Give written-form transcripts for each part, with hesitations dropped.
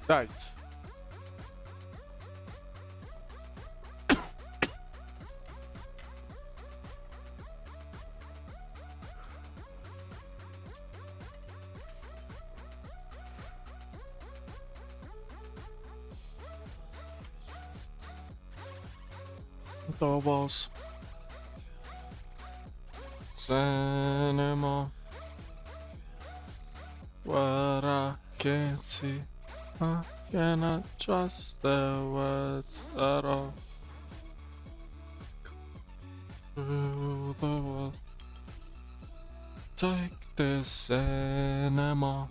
Nice. The walls. Cinema. What I can't see. I cannot trust the words at all. Through the world. Take this cinema.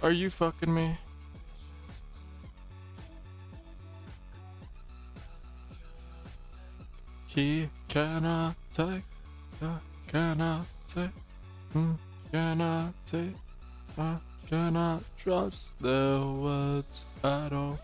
Are you fucking me? He cannot take, cannot take, cannot take, I cannot trust their words at all.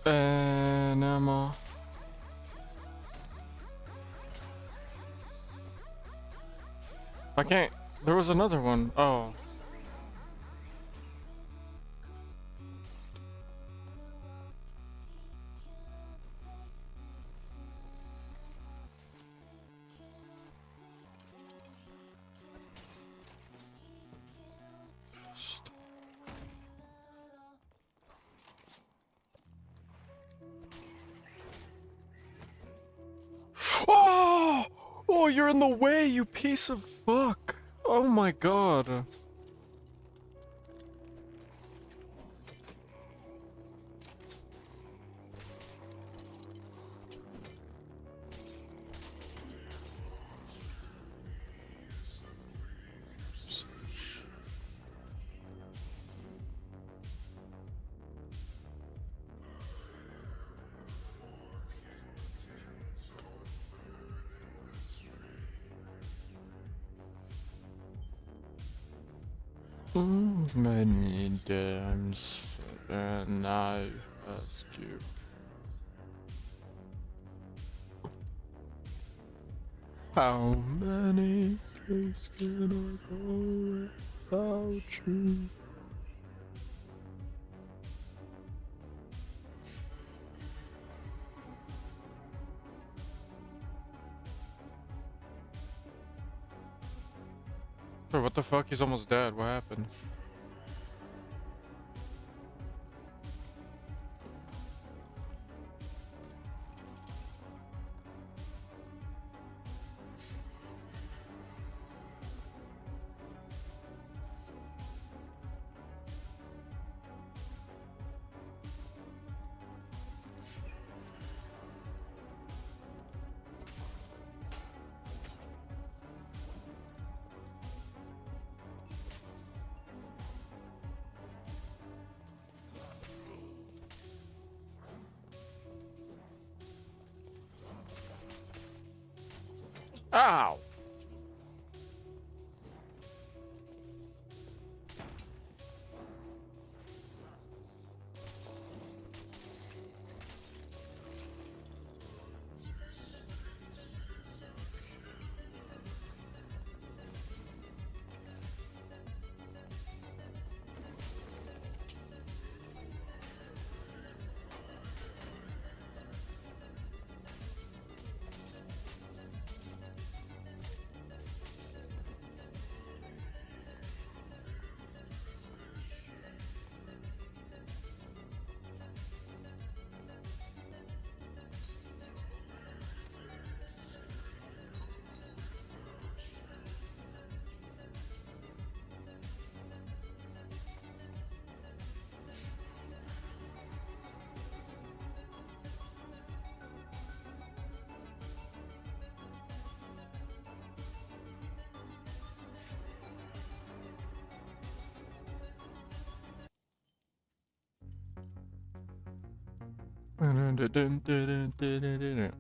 Panama. I can't. There was another one. Oh. Oh! Oh, you're in the way, you piece of fuck. Oh my god. Many times and I ask you. How many days can I go without you? Bro, what the fuck? He's almost dead. What happened? Ow!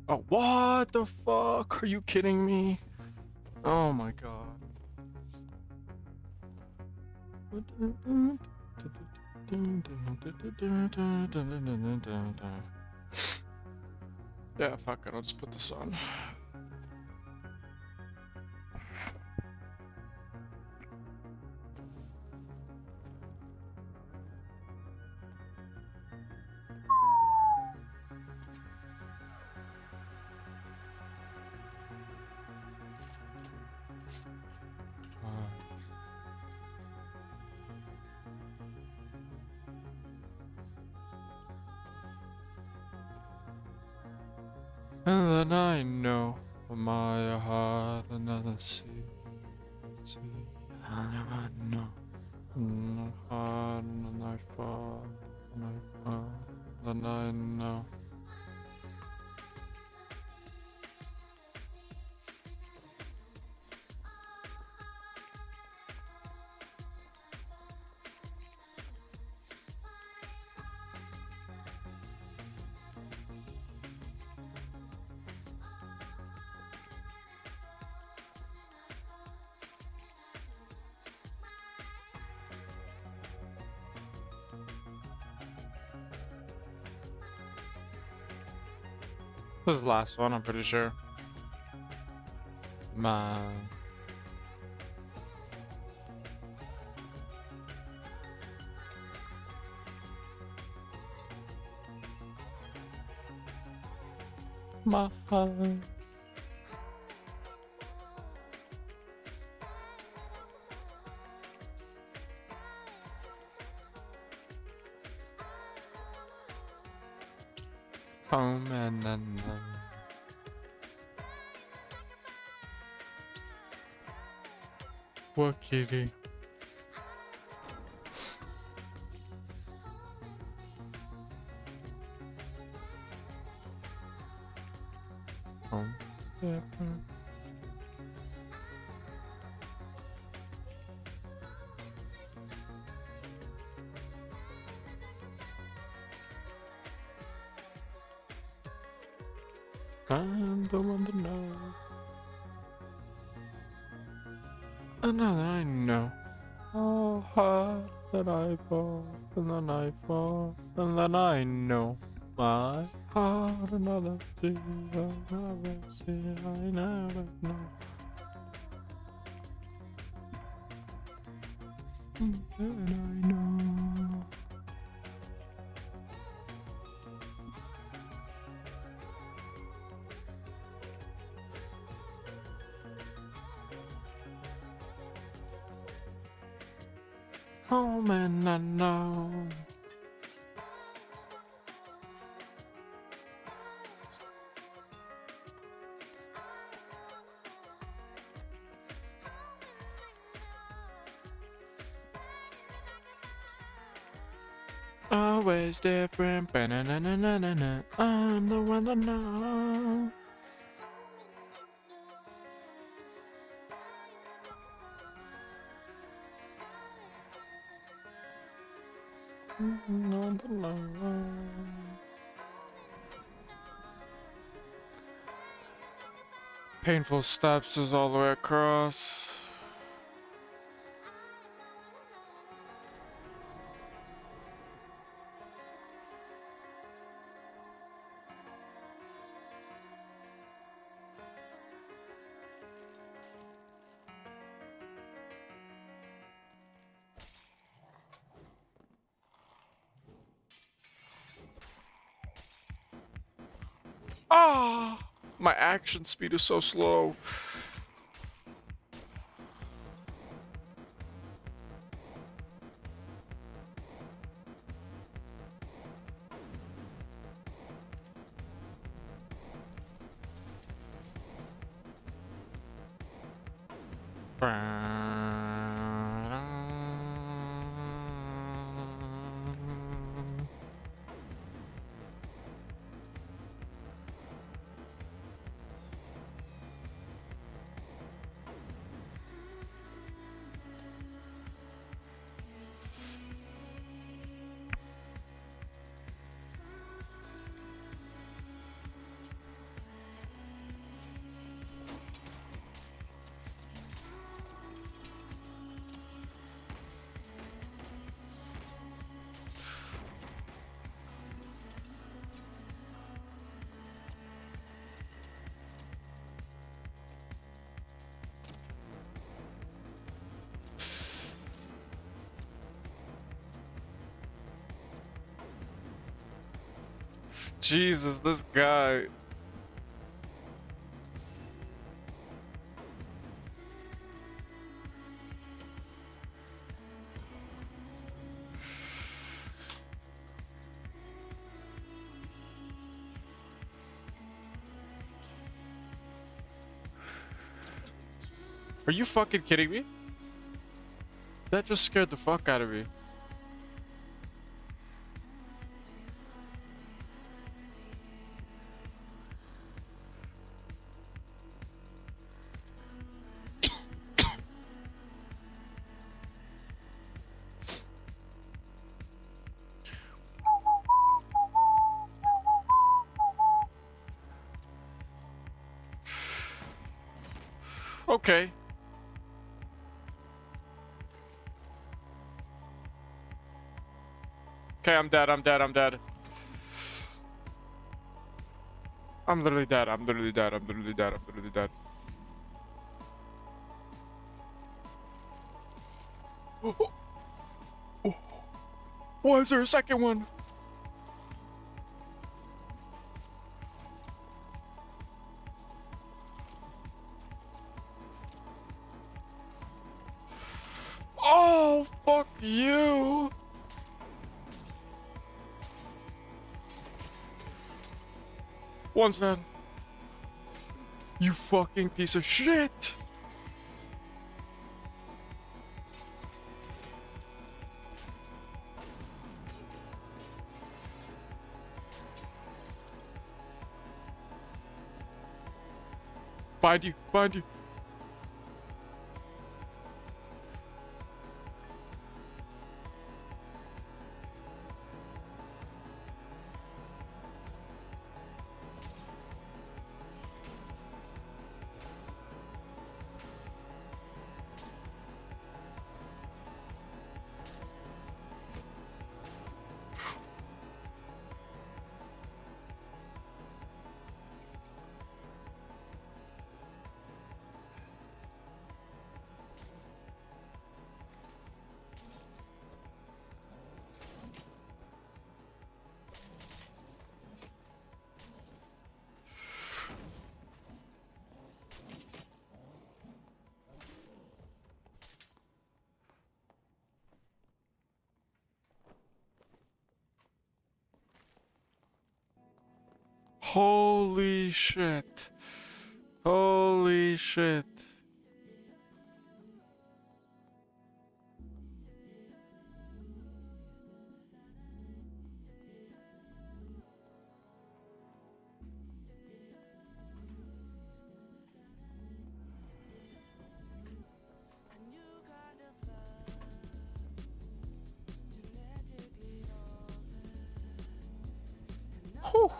Oh, what the fuck? Are you kidding me? Oh my god. Yeah, fuck it, I'll just put this on. And then I know my heart another sea. I know my heart and I fall, then I know. This is the last one, I'm pretty sure. Man. My heart. Home and then what kitty? Home. I'm the one that knows. And then I know. Oh, hard that I fall, and then I fall, and then I know. My heart another sea, another sea, I never know. And then I know. Oh man, I know. Always different. Ba-na-na-na-na-na-na. I'm the one that knows. Painful steps is all the way across. Ah, my action speed is so slow. Jesus, this guy. Are you fucking kidding me? That just scared the fuck out of me. Okay. Okay, I'm dead, I'm dead, I'm dead. I'm literally dead, I'm literally dead, I'm literally dead, I'm literally dead. Why is there a second one? Oh, fuck you! One's dead. You fucking piece of shit! Find you, find you. Holy shit. Holy shit. Whew.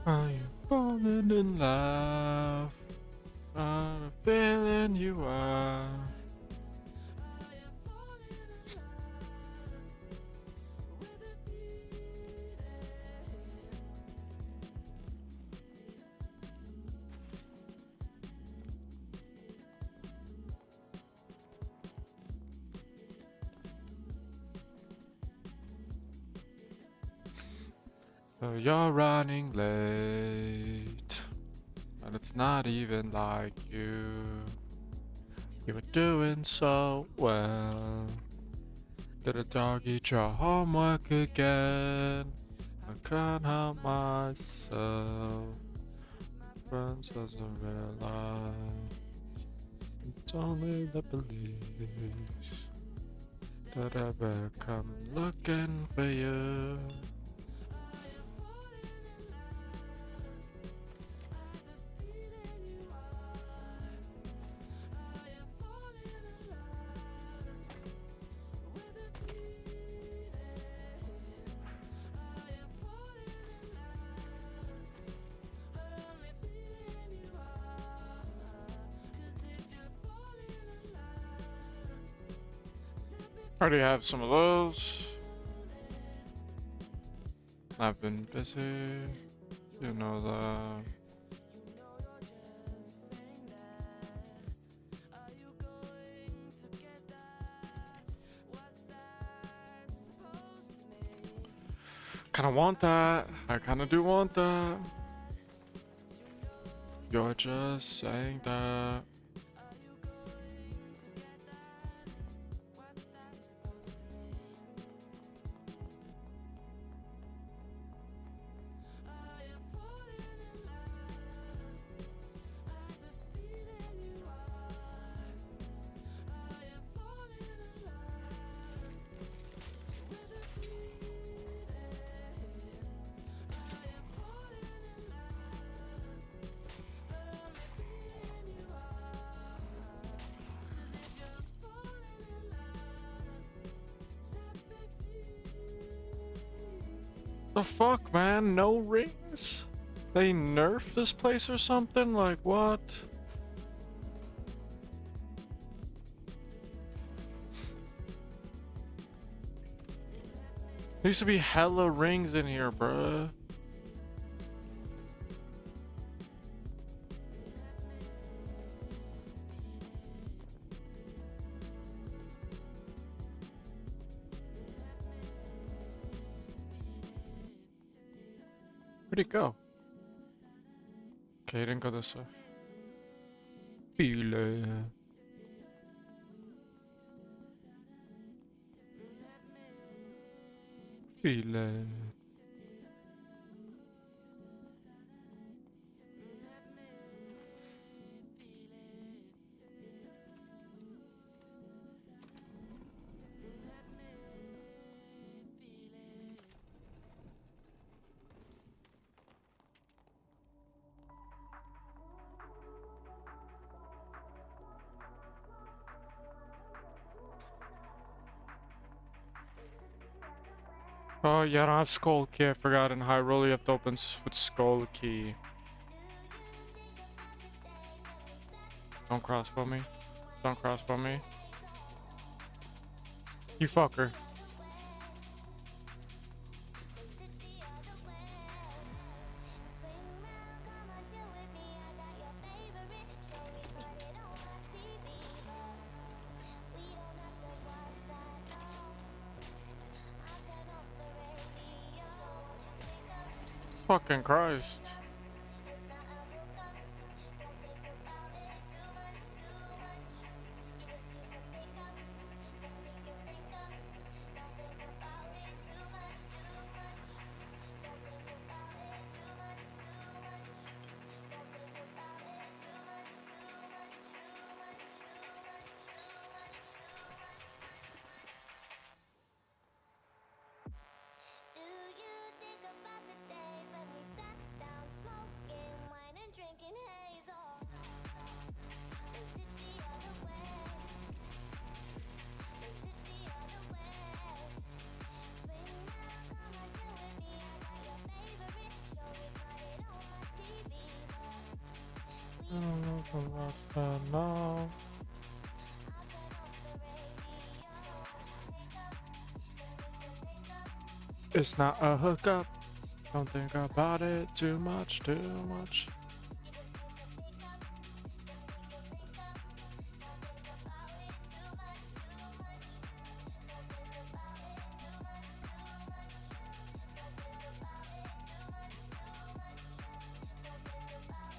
Are you falling in love? I'm a feeling you are. So you're running late, and it's not even like you were doing so well. Did a dog eat your homework again? I can't help myself. Friends doesn't realize it's only the police that ever come looking for you. Already have some of those. I've been busy. You know that. Kinda want that. I kinda do want that. You're just saying that. The fuck, man? No rings? They nerfed this place or something? Like, what? There used to be hella rings in here, bruh. Where'd it go? Okay, it didn't go this way. Feel it. Feel it. Oh yeah, I don't have Skull Key. I forgot in High Roll you have to open with Skull Key. Don't crossbow me. Don't crossbow me. You fucker. Fucking Christ. I don't know if I'm watch that now. It's not a hookup. Don't think about it too much, too much.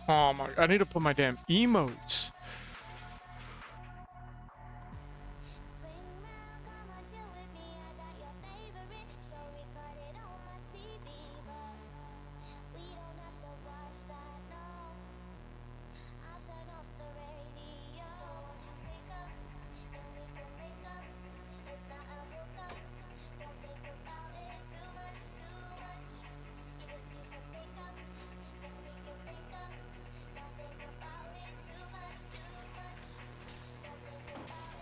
Oh my, I need to put my damn emotes.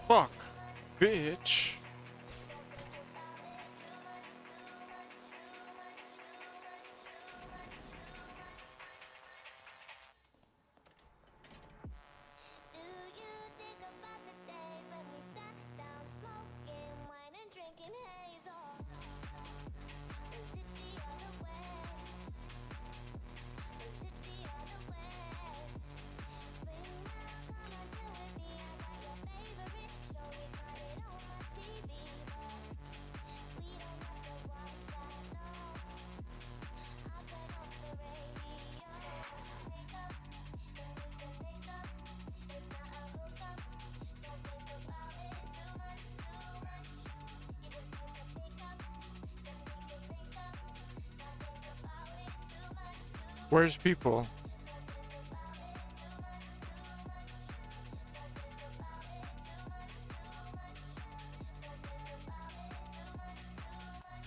Fuck, bitch. Where's people?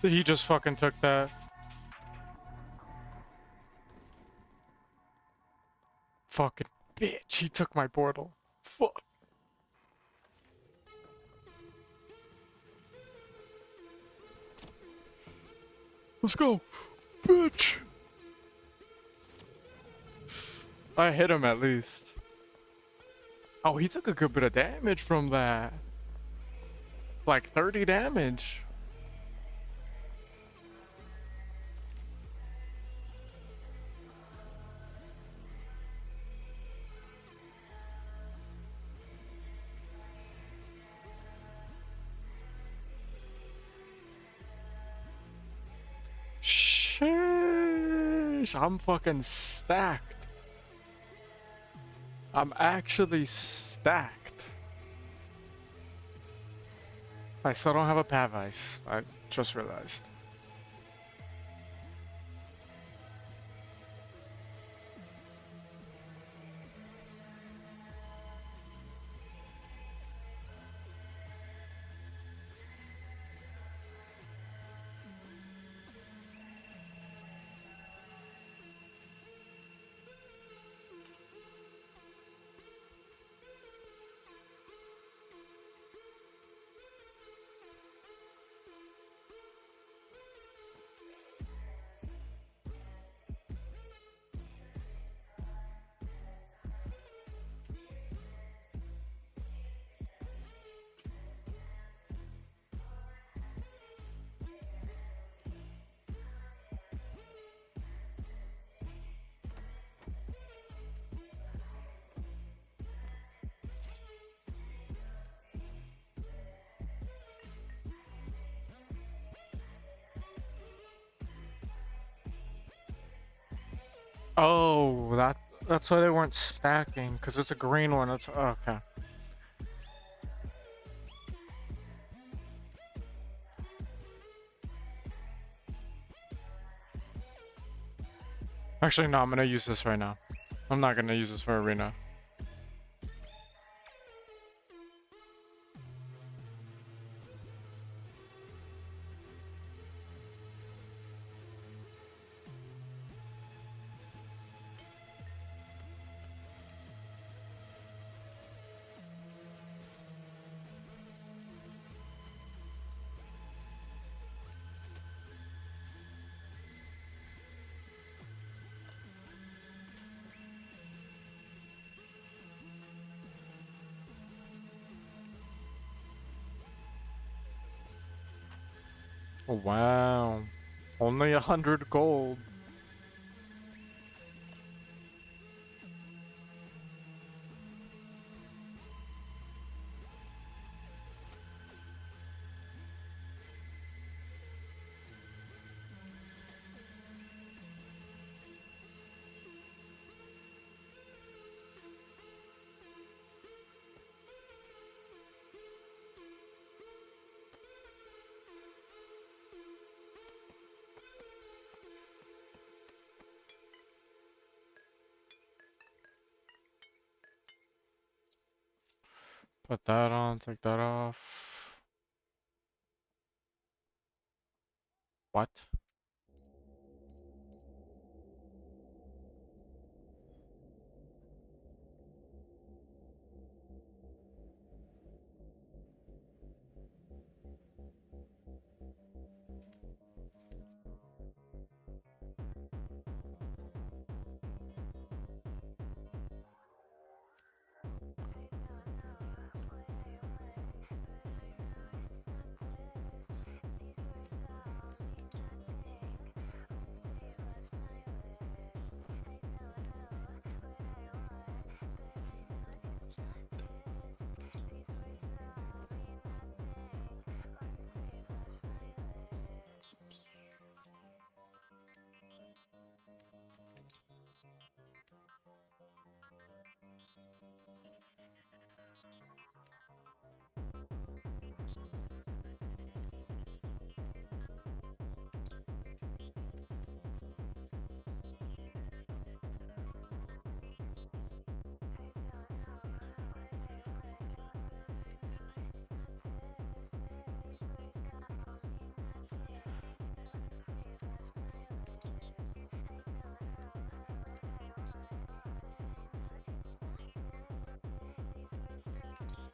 He just fucking took that. Fucking bitch, he took my portal. Fuck. Let's go, bitch. I hit him at least. Oh, he took a good bit of damage from that. Like 30 damage. Sheesh, I'm fucking stacked. I'm actually stacked. I still don't have a Pavice. I just realized. Oh, that's why they weren't stacking, because it's a green one. It's okay. Actually, no, I'm gonna use this right now. I'm not gonna use this for arena. Oh, wow. Only 100 gold. Put that on, take that off. What?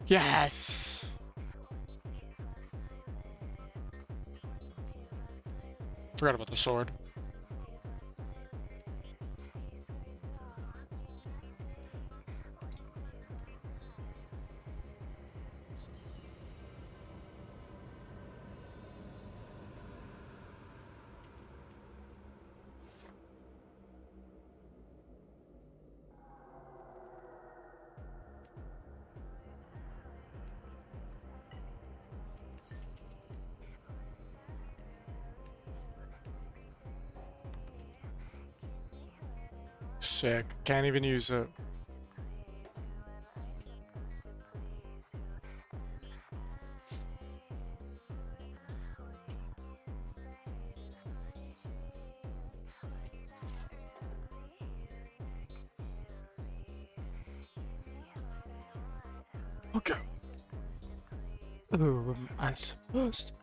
Yes! Forgot about the sword. Sick. Can't even use it. Okay. Oh, am I supposed to?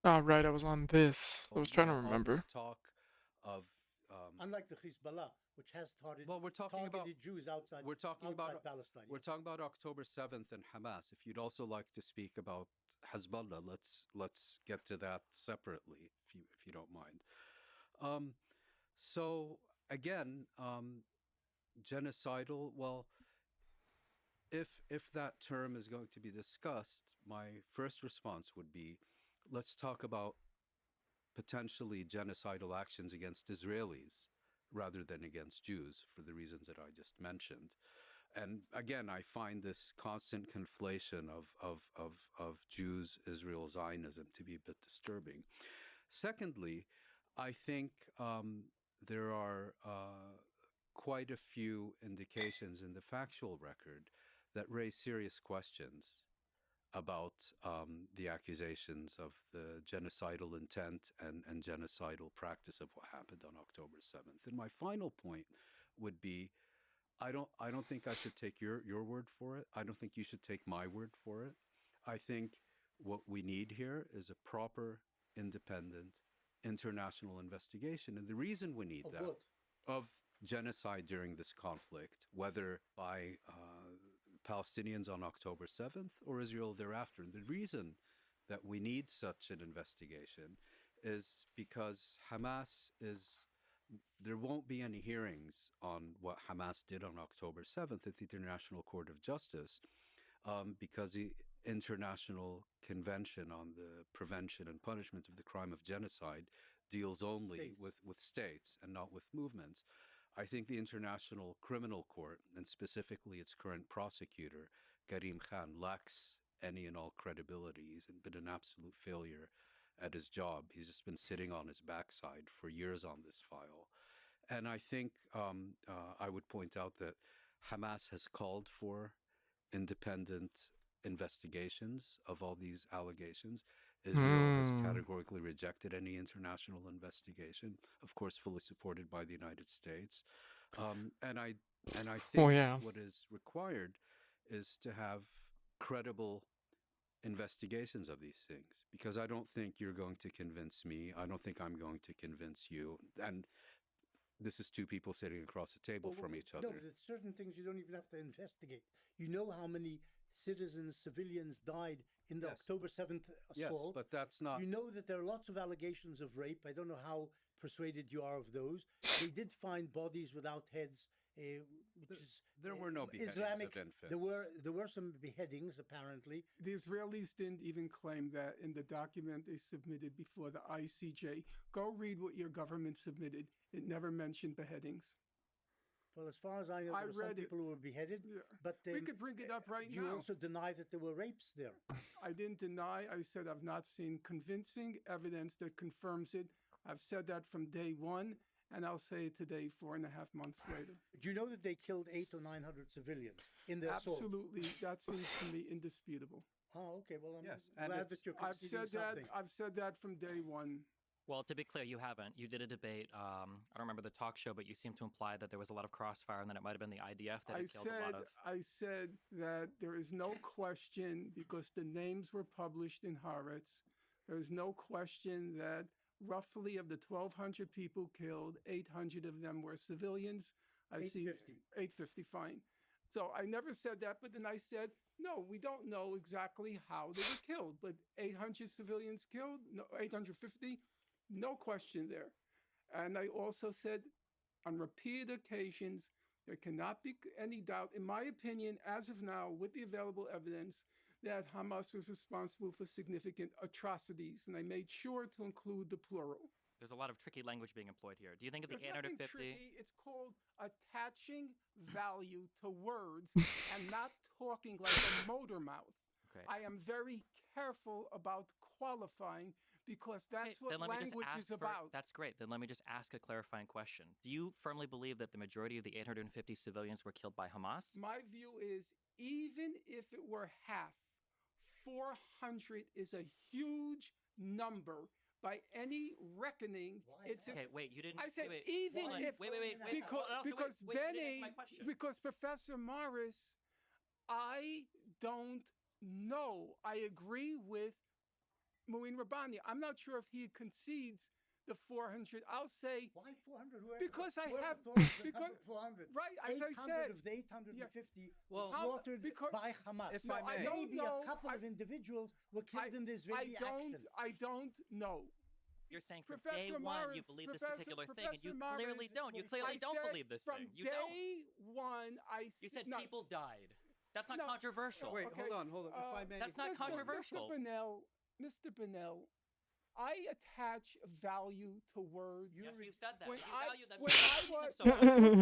Oh, right, I was on this. I was trying to All this remember. talk of Unlike the Hezbollah, which has well, targeted Jews outside we're talking about Palestine. we're talking about October 7th and Hamas. If you'd also like to speak about Hezbollah, let's get to that separately, if you don't mind. Um, so again, genocidal. Well, if that term is going to be discussed, my first response would be, let's talk about potentially genocidal actions against Israelis rather than against Jews for the reasons that I just mentioned. And again, I find this constant conflation of Jews, Israel, Zionism to be a bit disturbing. Secondly, I think there are quite a few indications in the factual record that raise serious questions about the accusations of the genocidal intent and genocidal practice of what happened on October 7th. And my final point would be I don't think I should take your word for it. I don't think you should take my word for it. I think what we need here is a proper, independent, international investigation. And the reason we need Of that what? of genocide during this conflict, whether by Palestinians on October 7th or Israel thereafter. And the reason that we need such an investigation is because there won't be any hearings on what Hamas did on October 7th at the International Court of Justice because the International Convention on the Prevention and Punishment of the Crime of Genocide deals only States. with states and not with movements. I think the International Criminal Court, and specifically its current prosecutor, Karim Khan, lacks any and all credibility. He's been an absolute failure at his job. He's just been sitting on his backside for years on this file. And I think I would point out that Hamas has called for independent investigations of all these allegations. Israel has Hmm. categorically rejected any international investigation, of course, fully supported by the United States. And I Well, think yeah. what is required is to have credible investigations of these things because I don't think you're going to convince me. I don't think I'm going to convince you. And this is two people sitting across the table from each No, other. but there's certain things you don't even have to investigate. You know how many citizens, civilians died in the Yes. October 7th Yes, assault. but that's not. You know that there are lots of allegations of rape. I don't know how persuaded you are of those. They did find bodies without heads, which There, is there were no beheadings Islamic. of infants. There were some beheadings apparently. The Israelis didn't even claim that in the document they submitted before the ICJ. Go read what your government submitted. It never mentioned beheadings. Well, as far as I know, I there were some read it. people who were beheaded, Yeah. but We could bring it up right you now. also deny that there were rapes there. I didn't deny. I said I've not seen convincing evidence that confirms it. I've said that from day one, and I'll say it today, 4.5 months later. Do you know that they killed 800 or 900 civilians in their assault? Absolutely, that seems to me indisputable. Oh, okay. Well, I'm Yes, and glad it's- that you're I've conceding said that. something. I've said that from day one. Well, to be clear, you haven't. You did a debate. I don't remember the talk show, but you seem to imply that there was a lot of crossfire and that it might have been the IDF that had killed a lot of. I said that there is no question because the names were published in Haaretz. There is no question that roughly of the 1,200 people killed, 800 of them were civilians. I see 850. 850. Fine. So I never said that, but then I said, no, we don't know exactly how they were killed, but 800 civilians killed, no, 850, no question there. And I also said on repeated occasions, there cannot be any doubt, in my opinion, as of now, with the available evidence, that Hamas was responsible for significant atrocities. And I made sure to include the plural. There's a lot of tricky language being employed here. Do you think of the There's nothing 850? tricky. It's called attaching value to words and not talking like a motor mouth. Okay. I am very careful about qualifying because that's Okay, what then let me just language ask is for- about. That's great. Then let me just ask a clarifying question. Do you firmly believe that the majority of the 850 civilians were killed by Hamas? My view is even if it were half, 400 is a huge number by any reckoning. Why It's half? Okay, wait. You didn't. I said wait, even hold on. if Wait. because hold on, because wait, you didn't Benny answer my question. because Professor Morris, I don't know. I agree with Mouin Rabbani. I'm not sure if he concedes the 400. I'll say Why 400? Whoever- Because I whoever have- thought it was because- 400. right as I 800 said. of the 850 Well, were slaughtered because- by Hamas. If No, I I may. don't Maybe know. a couple of individuals were killed in the Israeli action. I don't know. You're saying from Professor day one you Morris- believe this Professor- particular thing, and Professor you clearly Morris- don't. You I clearly don't said believe this from thing. You day don't. one, You said no, people died. That's not No, controversial. Wait, Okay, hold on. If I may. that's not Mr. controversial. Mr. Bennell, I attach value to words. Yes, you've said that. When You I, value them. when You I value them was, so much.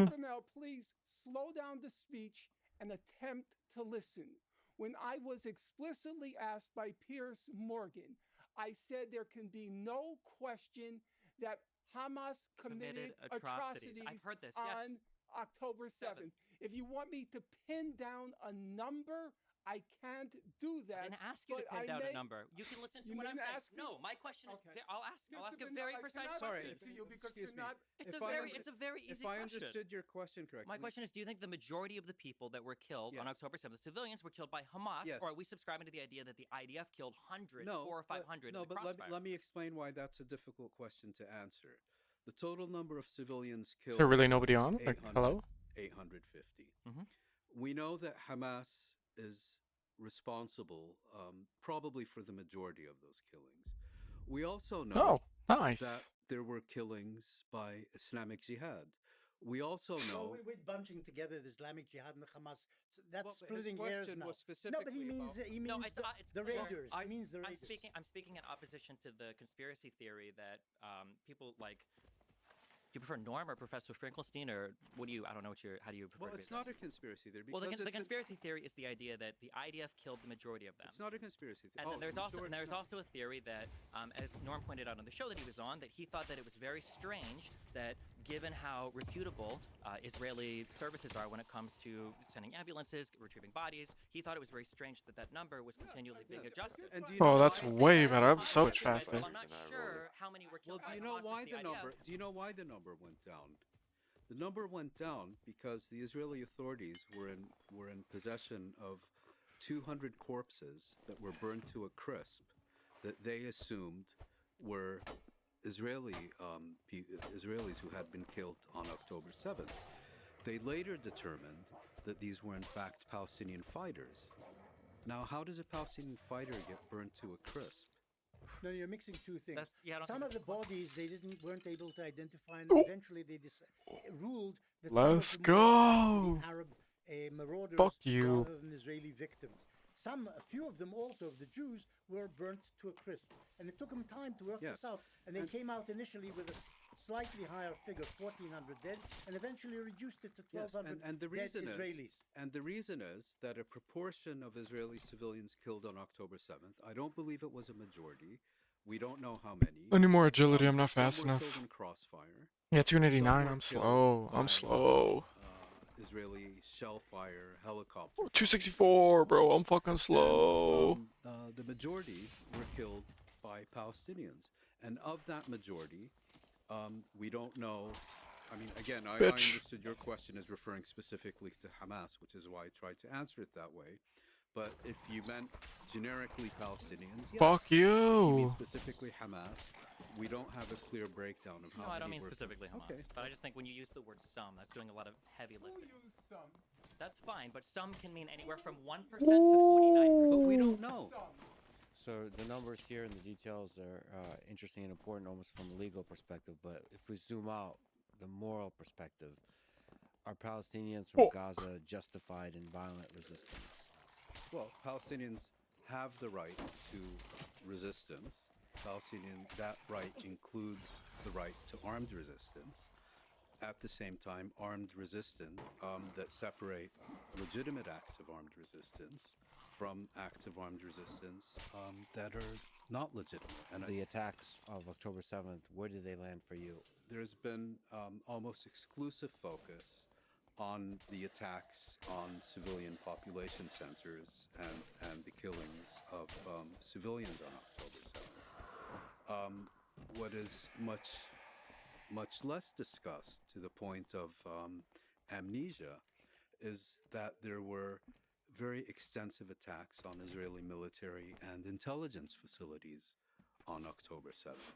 Mr. Bennell, please slow down the speech and attempt to listen. When I was explicitly asked by Piers Morgan, I said there can be no question that Hamas committed atrocities I've heard this. on Yes. October 7th. If you want me to pin down a number, I can't do I that. didn't ask you to but pin I down may- a number. You can listen to You what I'm didn't saying. ask me? No, my question is. Okay. I'll ask Mr. a Bennell, very I precise cannot Sorry, question. give it to you because excuse you're me. not. It's If a I very, under- it's a very easy If I question. understood your question correctly. My question is, do you think the majority of the people that were killed on Yes. October 7th, the civilians, were killed by Hamas, Yes. or are we subscribing to the idea that the IDF killed hundreds, No, 400 or but- 500 No, in the but crossfire? let me explain why that's a difficult question to answer. The total number of civilians killed. Is there really nobody was on? Like, 800 hello? 850. Mhm. We know that Hamas is responsible, probably for the majority of those killings. We also know Oh, nice. that there were killings by Islamic Jihad. We also know. No, we're bunching together the Islamic Jihad and the Hamas. So that's Well, but his splitting hairs question now. was No, but he specifically means about- he No, means it's the clear. raiders. He means the raiders. I'm speaking in opposition to the conspiracy theory that people like. Do you prefer Norm or Professor Finkelstein, or what do you? I don't know what how do you prefer? Well, to be it's not a addressed? conspiracy theory. Well, the because it's a- conspiracy theory is the idea that the IDF killed the majority of them. It's not a conspiracy theory. And then there's the also majority- no. a theory that, as Norm pointed out on the show that he was on, that he thought that it was very strange that, given how reputable Israeli services are when it comes to sending ambulances, retrieving bodies, he thought it was very strange that that number was continually being adjusted. And do you Oh, know that's why? way better. I'm so Context, much well, faster. I'm not sure how many were Well, killed do by you know Hamas why versus the IDF. number? Do you know why the number went down? The number went down because the Israeli authorities were in possession of 200 corpses that were burned to a crisp, that they assumed were Israelis who had been killed on October 7th. They later determined that these were in fact Palestinian fighters. Now, how does a Palestinian fighter get burned to a crisp? No, you're mixing two things. Yeah, I don't Some think of the bodies they weren't able to identify, and Oh. eventually they ruled that some of Let's them were go. actually Arab marauders Fuck you. rather than Israeli victims. a few of them also, of the Jews, were burnt to a crisp. And it took them time to work Yes. this out. And they And- came out initially with a slightly higher figure, 1,400 dead, and eventually reduced it to Yes, 1,200 and the dead reason Israelis. is, and the reason is that a proportion of Israeli civilians killed on October 7th. I don't believe it was a majority. We don't know how many. I need more agility. I'm not some fast were enough. killed in crossfire. Yeah, 289. Some were I'm killed slow. I'm by, slow. Israeli shell fire, helicopter. Oh, fire. 264, bro. I'm fucking And, slow. the majority were killed by Palestinians, and of that majority, we don't know. I mean, again, I Bitch. understood your question is referring specifically to Hamas, which is why I tried to answer it that way. But if you meant generically Palestinians, yes. Fuck If you mean you. specifically Hamas, we don't have a clear breakdown of how No, I many don't mean were specifically Hamas. Okay. But I just think when you use the word some, that's doing a lot of heavy We'll lifting. use some. That's fine, but some can mean anywhere from 1% to 49%. But we don't know. Some. So the numbers here and the details are interesting and important almost from a legal perspective. But if we zoom out, the moral perspective, are Palestinians from Oh. Gaza justified in violent resistance? Well, Palestinians have the right to resistance. That right includes the right to armed resistance. At the same time, armed resistance that separate legitimate acts of armed resistance from acts of armed resistance that are not legitimate. And The attacks of October 7th, where did they land for you? there's been almost exclusive focus on the attacks on civilian population centers and the killings of civilians on October 7th. What is much less discussed, to the point of amnesia, is that there were very extensive attacks on Israeli military and intelligence facilities on October 7th.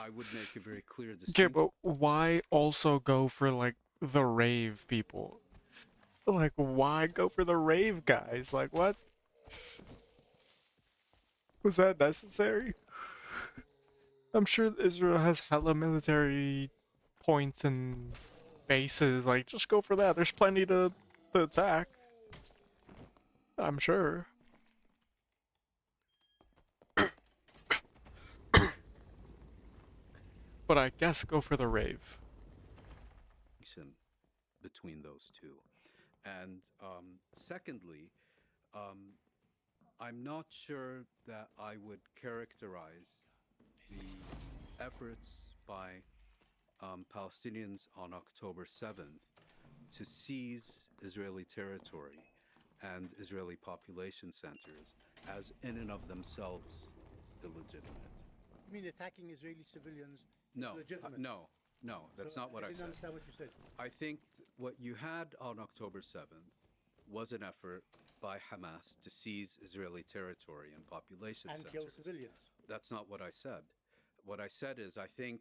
I would make a very clear Okay, distinction. but why also go for like the rave people? Like, why go for the rave guys? Like, what? Was that necessary? I'm sure Israel has hella military points and bases. Like, just go for that. There's plenty to attack. I'm sure. But I guess go for the rave. Between those two. And secondly, I'm not sure that I would characterize the efforts by Palestinians on October 7th to seize Israeli territory and Israeli population centers as in and of themselves illegitimate. You mean attacking Israeli civilians? No, Legitimate. no, that's So not what I didn't said. understand what you said. I think what you had on October 7th was an effort by Hamas to seize Israeli territory and population And centers. kill civilians. That's not what I said. What I said is I think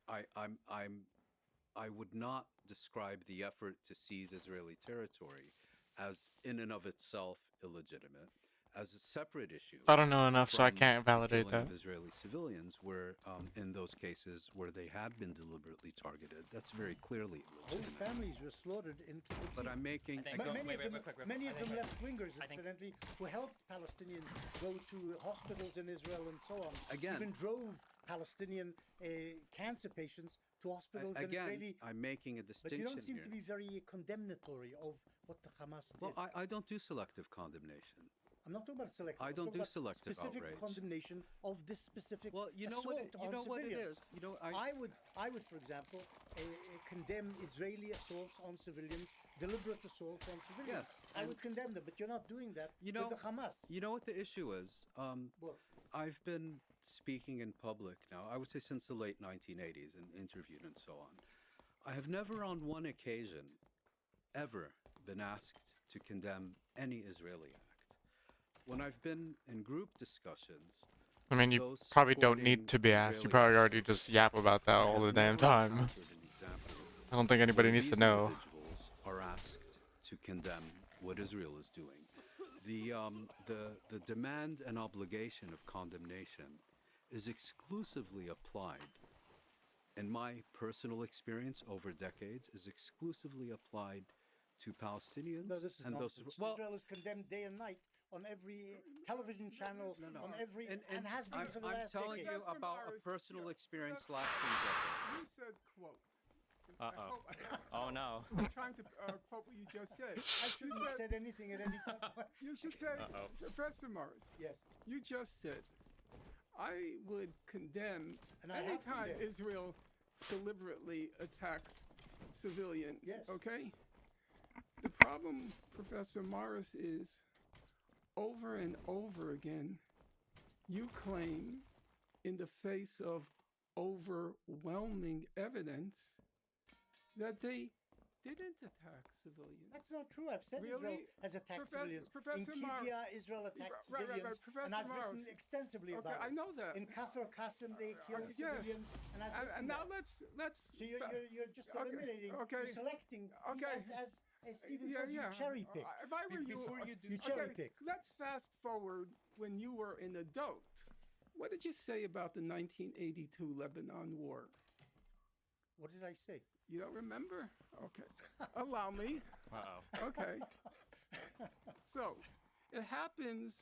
I would not describe the effort to seize Israeli territory as in and of itself illegitimate, as a separate issue. I don't know enough, so I from can't validate killing that. of Israeli civilians, where in those cases where they had been deliberately targeted, that's very clearly Whole illegitimate. families were slaughtered in Kibbutzim. But I'm making I think- But Go- many wait, of wait, them, quick, many I of them think- left-wingers, I think- incidentally, who helped Palestinians go to hospitals in Israel and so on. Again- Even drove Palestinian cancer patients to hospitals in again, Israeli. I'm making a But you distinction don't seem here. to be very condemnatory of what the Hamas did. Well, I don't do selective condemnation. I'm not talking about selective. I I'm don't talking do about selective specific outrage. condemnation of this specific Well, you know assault what? You on know what it civilians. is. You know, I would, for example, condemn Israeli assaults on civilians, deliberate assaults on civilians. Yes, I and- would condemn them, but you're not doing that You know- with the Hamas. You know what the issue is? Well, I've been speaking in public now, I would say since the late 1980s, and interviewed and so on. I have never on one occasion ever been asked to condemn any Israeli act. When I've been in group discussions, I mean, you those probably don't supporting need to be asked. You Israeli probably acts already of just resistance, yap about that I all the have damn never time. encountered an example I don't think anybody where needs to these know. individuals are asked to condemn what Israel is doing. The demand and obligation of condemnation is exclusively applied, in my personal experience over decades, is exclusively applied to Palestinians no, this is and nonsense. those. Well, Israel is condemned day and night on every television channel, No, no. on every, And has been for the I'm last telling decade. you Professor about a Morris, personal yeah, experience Professor- lasting decades. You said quote. I Uh-oh. hope- Oh no. I'm trying to quote what you just said. I shouldn't have said anything at any point. You should say, Uh-oh. Professor Morris. Yes. You just said, I would condemn And I have anytime condemned. Israel deliberately attacks civilians. Yes. Okay? The problem, Professor Morris, is over and over again, you claim, in the face of overwhelming evidence, that they didn't attack civilians. That's not true. I've said Israel Really? has attacked civilians. Professor in Morris- Kibya, Israel attacked Right, civilians. Professor And I've written Morris. extensively Okay, about I it. know that. In Kafir Qasim, they killed yes. civilians. And I've written And now that. let's. So you're just Okay, eliminating, okay, you're selecting, okay. as Stephen says, you cherry pick. If I were you, Before you do cherry pick. Let's fast forward when you were an adult. What did you say about the 1982 Lebanon War? What did I say? You don't remember? Okay. Allow me. Uh-oh. Okay. So, it happens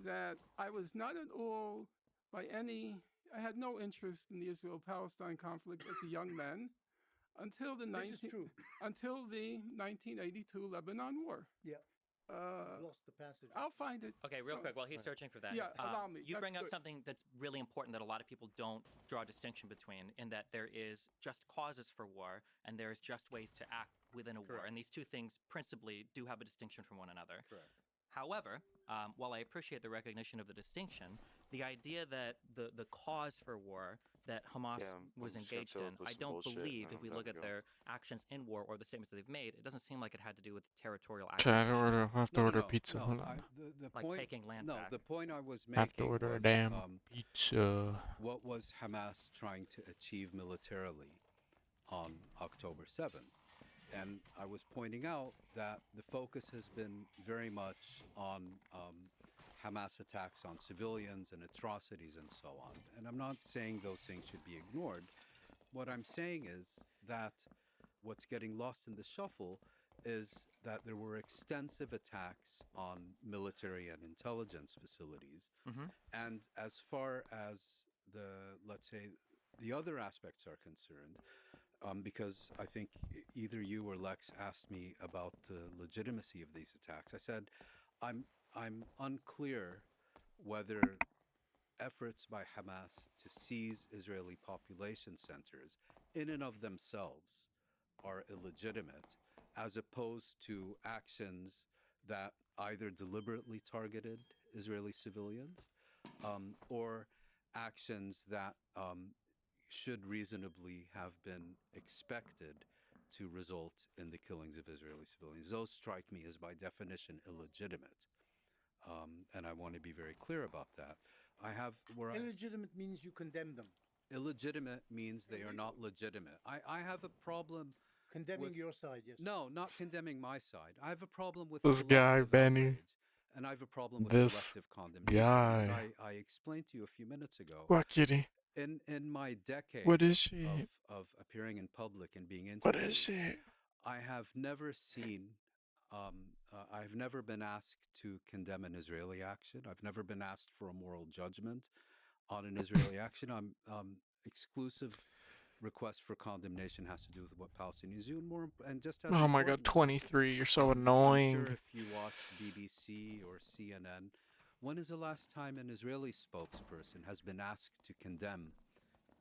that I was not at all I had no interest in the Israel-Palestine conflict as a young man until the This is true. until the 1982 Lebanon War. Yeah. Uh, Lost the passage. I'll find it. Okay, real quick, while he's searching for that, Yeah, allow me. you That's bring up good. something that's really important that a lot of people don't draw a distinction between, in that there is just causes for war and there's just ways to act within a war. Correct. And these two things principally do have a distinction from one another. Correct. However, while I appreciate the recognition of the distinction, the idea that the cause for war that Hamas Yeah, was I'm just gonna engaged fill in, up with I some don't bullshit, believe, and if we I'm look done at to go. their actions in war or the statements that they've made, it doesn't seem like it had to do with territorial Okay, I acquisition, have to order pizza. Hold on. The like point, taking land no, back. the point I was I have to making order a was, damn pizza. what was Hamas trying to achieve militarily on October 7th? And I was pointing out that the focus has been very much on Hamas attacks on civilians and atrocities and so on. And I'm not saying those things should be ignored. What I'm saying is that what's getting lost in the shuffle is that there were extensive attacks on military and intelligence facilities. Mhm. And as far as let's say, the other aspects are concerned, because I think either you or Lex asked me about the legitimacy of these attacks. I said, I'm unclear whether efforts by Hamas to seize Israeli population centers in and of themselves are illegitimate, as opposed to actions that either deliberately targeted Israeli civilians or actions that should reasonably have been expected to result in the killings of Israeli civilians. Those strike me as by definition illegitimate. And I want to be very clear about that. Illegitimate means you condemn them. Illegitimate means they are not legitimate. I have a problem. Condemning With- your side, yes. No, not condemning my side. I have a problem with This guy, selective Benny. outrage, and I have a problem with This selective condemnation. guy. As I explained to you a few minutes ago, What, kitty? in my decade What is she? of appearing in public and being What interviewed, is she? I have never seen, I've never been asked to condemn an Israeli action. I've never been asked for a moral judgment on an Israeli action. Exclusive request for condemnation has to do with what Palestinians do, and just as Oh my god, important, 23, you're so I'm annoying. sure if you watch BBC or CNN, when is the last time an Israeli spokesperson has been asked to condemn?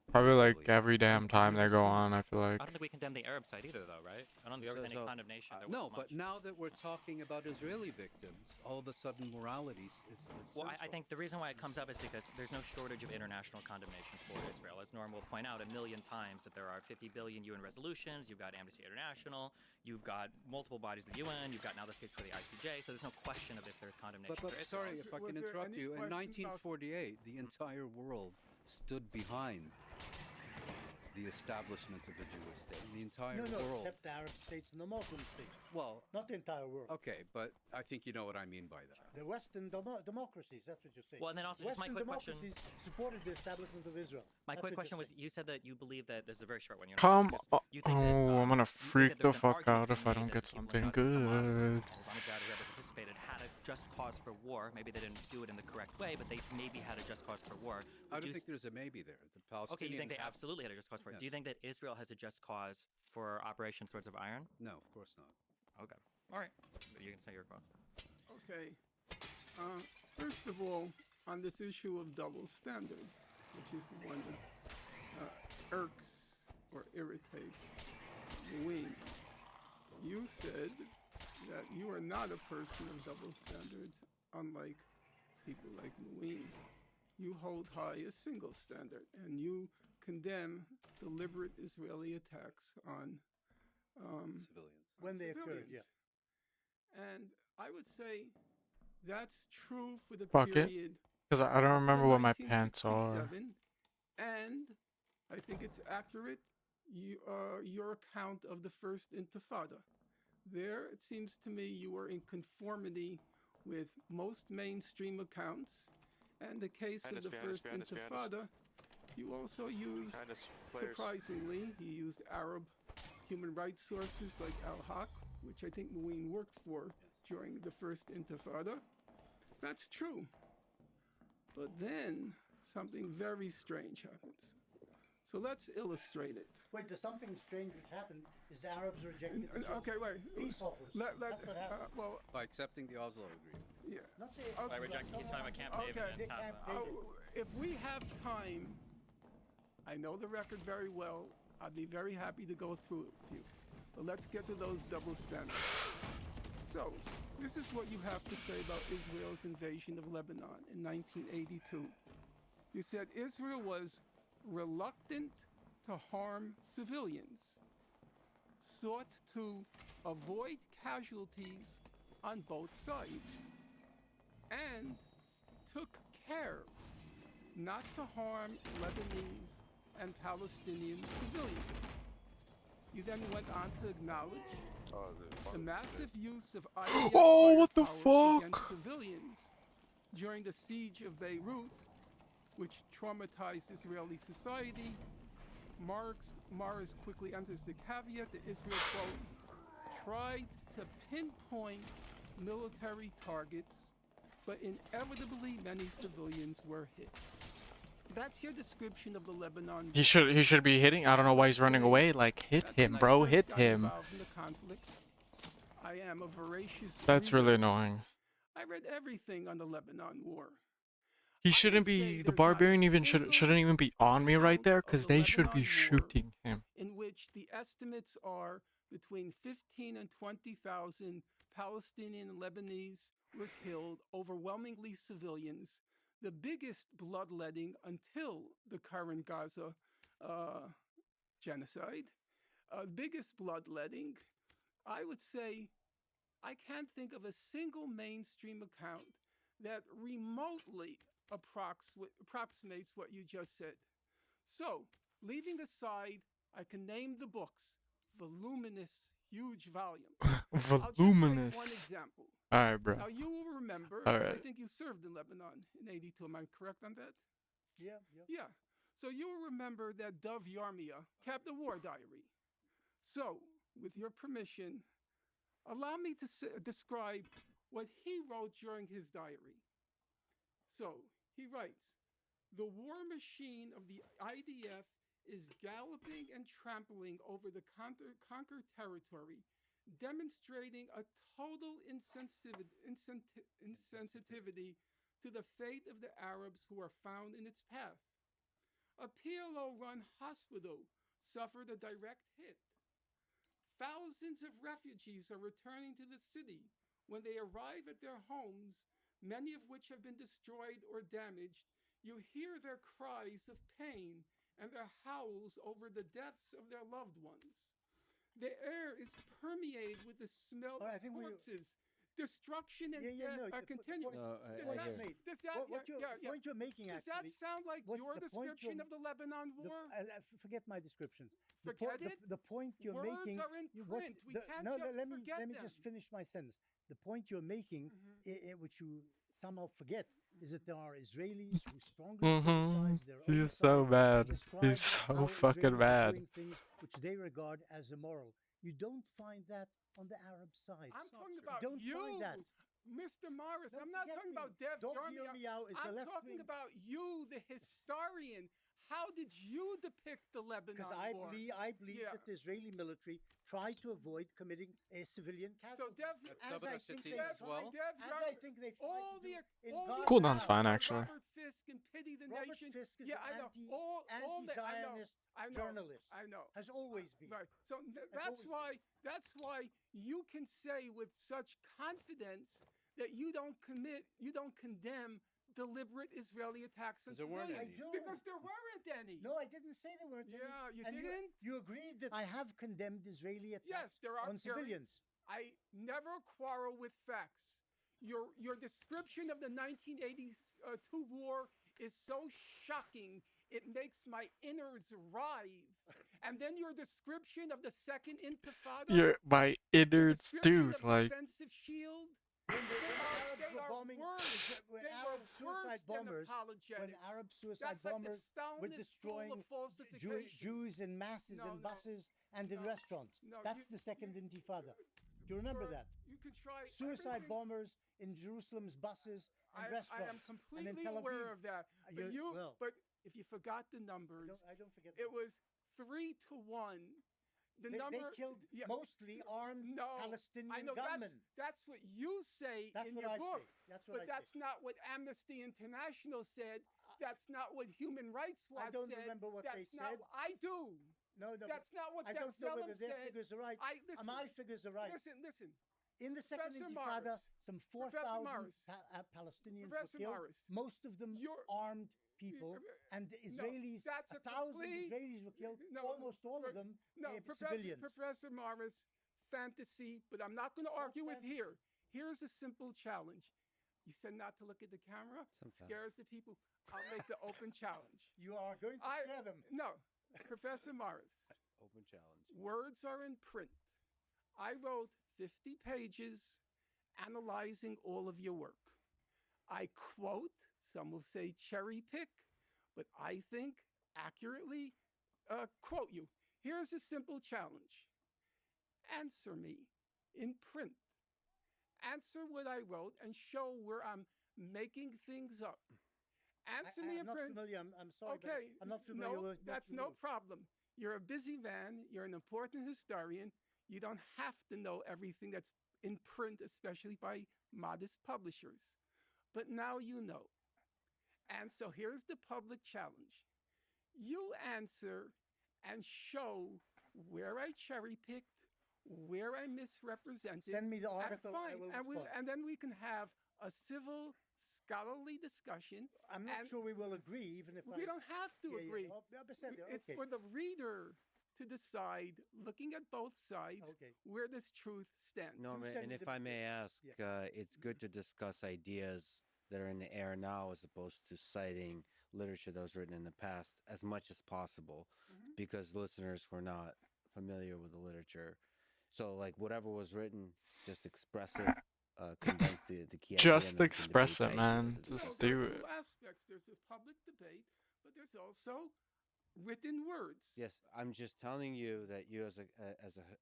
an Probably like Israeli every action? damn I've time never they go seen it. on, I feel like. I don't think we condemn the Arab side either, though, right? I don't think there was any So- condemnation. There No, wasn't but much. now that we're talking about Israeli victims, all of a sudden morality is Well, I central. think the reason why it comes up is because there's no shortage of international condemnation for Israel. As Norm will point out 1,000,000 times, that there are 50 billion UN resolutions, you've got Amnesty International, you've got multiple bodies of the UN, you've got now this case for the ICJ, so there's no question of if there's condemnation But for Israel. sorry if I Was can there interrupt any you. In question about- 1948, the entire world stood behind the establishment of a Jewish state. The entire No, world. except the Arab states and the Muslim states. Well, Not the entire world. okay, but I think you know what I mean by that. The Western democracies, that's what you're saying. Well, and then also, just my Western quick question. democracies supported the establishment of Israel. My That's quick what question you're was, saying. you said that you believe that, this is a very short one. You Come on. You think that, Oh, I'm gonna you think freak that the there's an fuck argument out to be if I made don't that get the people in something Gaza, Hamas, good. and Islamist Jihad, whoever participated, had a just cause for war. Maybe they didn't do it in the correct way, but they maybe had a just cause for war. I Would don't you think there's a maybe there. The Palestinians. Okay, you think they have- absolutely had a just cause for it. Do you Yes. think that Israel has a just cause for Operation Swords of Iron? No, of course not. Okay. All right. You can say your quote. Okay. First of all, on this issue of double standards, which is the one that irks or irritates Wayne, you said that you are not a person of double standards, unlike people like Wayne. You hold high a single standard, and you condemn deliberate Israeli attacks on Civilians. When they occurred, civilians. yeah. And I would say that's true for the Fuck it. period Because I don't up to remember what my pants are. 1967, and I think it's accurate, your account of the First Intifada. There, it seems to me you were in conformity with most mainstream accounts, and the case of the First Intifada, you also used, surprisingly, you used Arab human rights sources like Al-Haq, which I think Mouin worked for during the First Intifada. That's true. But then something very strange happens. So let's illustrate it. Wait, there's something strange which happened is the Arabs rejected the Okay, wait. peace offers. Let, That's what happened. well, By accepting the Oslo Agreement. yeah. Not the, By rejecting- he's talking about Camp David Okay. and They Taffa. Camp David. If we have time, I know the record very well. I'd be very happy to go through it with you. But let's get to those double standards. So, this is what you have to say about Israel's invasion of Lebanon in 1982. You said Israel was reluctant to harm civilians, sought to avoid casualties on both sides, and took care not to harm Lebanese and Palestinian civilians. You then went on to acknowledge the massive use of IDF Oh, what the firepower fuck? against civilians during the siege of Beirut, which traumatized Israeli society. Mars quickly enters the caveat that Israel, quote, tried to pinpoint military targets, but inevitably many civilians were hit. That's your description of the Lebanon. He should be hitting. I don't know why he's running away. Like, hit That's him, when I bro. first Hit got him. involved in the conflict. I am a voracious That's reader. really annoying. I read everything on the Lebanon War. He I shouldn't would say be. The there's not a barbarian even single shouldn't even be on me right account there, of because the they should be Lebanon War shooting him. in which the estimates are between 15 and 20,000 Palestinian and Lebanese were killed, overwhelmingly civilians. The biggest bloodletting until the current Gaza genocide. Biggest bloodletting, I would say, I can't think of a single mainstream account that remotely approximates what you just said. So, leaving aside, I can name the books, voluminous, huge volume. I'll just Voluminous. take one example. Alright, bro. Now you will remember, All 'cause I right. think you served in Lebanon in '82. Am I correct on that? Yeah, yeah. Yeah. So you will remember that Dov Yarmia kept a war diary. So, with your permission, allow me to describe what he wrote during his diary. So, he writes, the war machine of the IDF is galloping and trampling over the conquered territory, demonstrating a total insensitivity to the fate of the Arabs who are found in its path. A PLO-run hospital suffered a direct hit. Thousands of refugees are returning to the city. When they arrive at their homes, many of which have been destroyed or damaged, you hear their cries of pain and their howls over the deaths of their loved ones. The air is permeated with the smell All right, I of think we- corpses. Destruction and Yeah, no, death are the continuing. No, Does point I that, hear. made. does that, What yeah, yeah. point you're making Does that actually? sound like what your the point description you're- of the Lebanon War? Forget my descriptions. Forget it? The point you're Words making. are in you- what- print. We the- can't no, just let me forget them. just finish my sentence. The point you're making, Mhm. which you somehow forget, is that there are Israelis who strongly Mhm. criticize their own He's so side bad. and describe He's so how fucking Israelis are bad. doing things which they regard as immoral. You don't find that on the Arab side. I'm talking You about don't you. find that. Mr. Morris, Don't I'm not forget talking me. about Dev Don't Darby. hear me out as the I'm left talking wing. about you, the historian. How did you depict the Lebanon Because war? I believe Yeah. that the Israeli military tried to avoid committing a civilian So casualty. Dev, That's as I Sabra think City they've as well. Dev as Dar- I think they've tried all to the do in all Gaza. the Cool down's attacks fine, by actually. Robert Fisk and Pity the Robert Nation. Fisk is Yeah, an I know. All that, I know. anti-Zionist I know. journalist. I know. Has always been. Right. So always been. that's why you can say with such confidence that you don't condemn deliberate Israeli attacks on There weren't civilians. any. I do. Because there weren't any. No, I didn't say there weren't any. Yeah, you And didn't? You agreed that I have condemned Israeli attacks Yes, there are on civilians. I never quarrel with facts. Your description of the 1982 war is so shocking, it makes my innards writhe. And then your description of the Second Intifada, You're my the innards, description dude. of Like, defensive shield, When they Arabs are were bombing, worse. when They Arab were suicide worse than bombers, when apologetics. Arab suicide That's like bombers the were soundest destroying school of falsification. Jews in masses No, in no, buses and in no, restaurants. no, That's you- the Second Intifada. Do you remember that? You could try Suicide everything- bombers in Jerusalem's buses and restaurants. I am and in completely Tel aware Aviv. of that. You- well- But if you forgot the numbers, I don't forget. it that. was 3-1. The They number killed yeah, mostly armed no, Palestinian I know gunmen. that's what you say That's in what your I book. say. That's what But I that's say. not what Amnesty International said. That's not what Human Rights Watch I don't said. remember what that's they not, said. I do. No, That's not what I don't know whether B'Tselem their said. figures are right. Listen, My figures are right. Listen. In the Second Professor Intifada, Morris, some Professor 4,000 Morris, Palestinians Professor were killed. Morris, Most of them you're- armed people, and the No, Israelis, that's a 1,000 complete- Israelis were killed. No, almost all but- of them No, civilians. Professor Morris, fantasy, but I'm not going to argue with fantasy. here. Here's a simple challenge. You said not to look at the camera. Sometimes. Scares the people. I'll make the open challenge. You are going to scare them. No, Professor Morris. Open challenge. Words are in print. I wrote 50 pages analyzing all of your work. I quote, some will say cherry pick, but I think accurately quote you. Here's a simple challenge. Answer me in print. Answer what I wrote and show where I'm making things up. Answer me I'm in not print. familiar. I'm sorry. but Okay. I'm not familiar no, with what that's you no wrote. problem. You're a busy man. You're an important historian. You don't have to know everything that's in print, especially by modest publishers. But now you know. And so here's the public challenge. You answer and show where I cherry picked, where I misrepresented. Send me the and article. I fine, will and, respond. and then we can have a civil, scholarly discussion. I'm not and sure we will agree, even if we don't have to Yeah, yeah. agree. Oh, yeah, but said there, It's okay. for the reader to decide, looking at both sides, Okay. where this truth stands. Norman, said and it if a- I may ask, it's good to discuss ideas that are in the air now as opposed to citing literature that was written in the past as much as possible Mhm. because listeners were not familiar with the literature. So, like, whatever was written, just express it, condense the key idea. just and then we can express debate it, the idea man. as a Just discussion. there do are it. two aspects. There's a public debate, but there's also written words. Yes, I'm just telling you that you, as a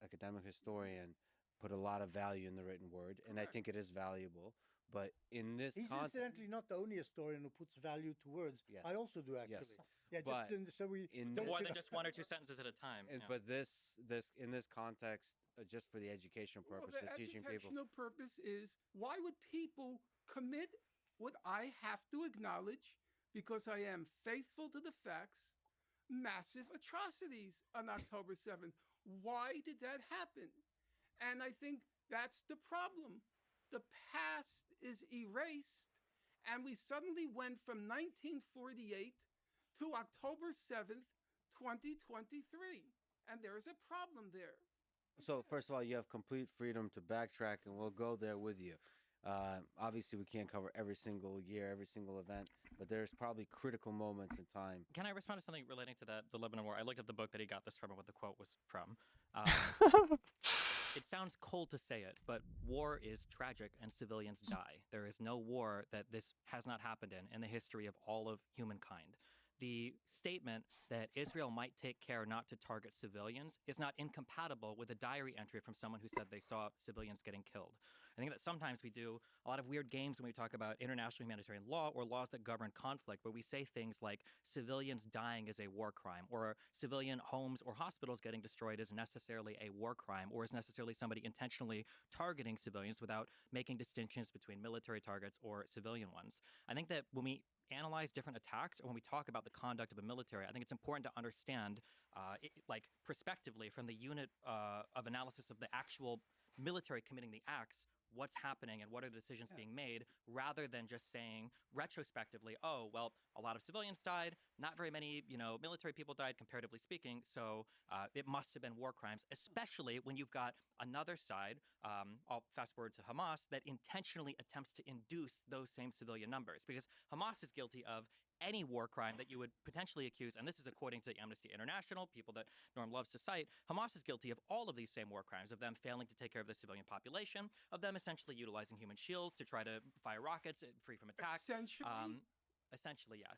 academic historian, put a lot of value in the written word, and I Correct. think it is valuable. But in this He's context, incidentally not the only historian who puts value to words. Yes. I also do actually. Yes. Yeah, But just so we in don't More think- than just one or two sentences at a time. and, yeah. but in this context, just for the educational Well, purpose the of teaching people. educational purpose is why would people commit what I have to acknowledge because I am faithful to the facts, massive atrocities on October 7th? Why did that happen? And I think that's the problem. The past is erased, and we suddenly went from 1948 to October 7th, 2023. And there's a problem there. So first of all, you have complete freedom to backtrack, and we'll go there with you. Obviously, we can't cover every single year, every single event, but there's probably critical moments in time. Can I respond to something relating to the Lebanon War? I looked at the book that he got this from and what the quote was from. It sounds cold to say it, but war is tragic and civilians die. There is no war that this has not happened in the history of all of humankind. the statement that Israel might take care not to target civilians is not incompatible with a diary entry from someone who said they saw civilians getting killed. I think that sometimes we do a lot of weird games when we talk about international humanitarian law or laws that govern conflict, where we say things like civilians dying is a war crime, or civilian homes or hospitals getting destroyed is necessarily a war crime, or is necessarily somebody intentionally targeting civilians without making distinctions between military targets or civilian ones. I think that when we analyze different attacks or when we talk about the conduct of the military, I think it's important to understand, like prospectively from the unit of analysis of the actual military committing the acts, what's happening and what are the decisions being made, rather than just saying retrospectively, oh, well, a lot of civilians died, not very many, military people died comparatively speaking, so it must have been war crimes, especially when you've got another side, I'll fast forward to Hamas, that intentionally attempts to induce those same civilian numbers, because Hamas is guilty of any war crime that you would potentially accuse, and this is according to Amnesty International, people that Norm loves to cite. Hamas is guilty of all of these same war crimes, of them failing to take care of the civilian population, of them essentially utilizing human shields to try to fire rockets free from attack. Essentially, yes.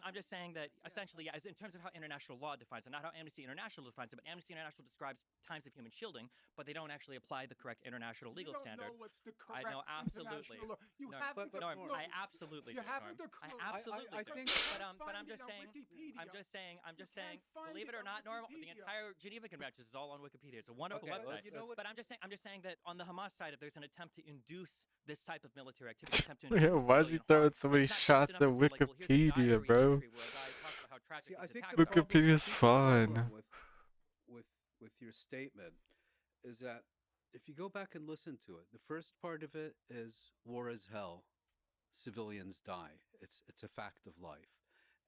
I'm just saying that essentially, as in terms of how international law defines it, not how Amnesty International defines it, but Amnesty International describes times of human shielding, but they don't actually apply the correct international legal standard. You don't know what's the correct I know absolutely. international law. You No, haven't but the Norm, clue. I absolutely You do, haven't Norm. the clue. I absolutely I do. think- but I'm just saying. Wikipedia. I'm just saying. You can't find Believe it it or on not, Norm, the Wikipedia. entire Geneva Convention is all on Wikipedia. It's a wonderful Okay, well, website. you know what- But I'm just saying that on the Hamas side, if there's an attempt to induce this type of military activity, attempt to Yeah, induce why is he civilian throwing harm, so many it's not just shots enough at to say, like, well, here's a Wikipedia, diary bro? entry where a guy talks about how tragic See, I these think attacks the are. problem, Wikipedia's I think the fun. problem with your statement is that if you go back and listen to it, the first part of it is war is hell, civilians die. It's a fact of life,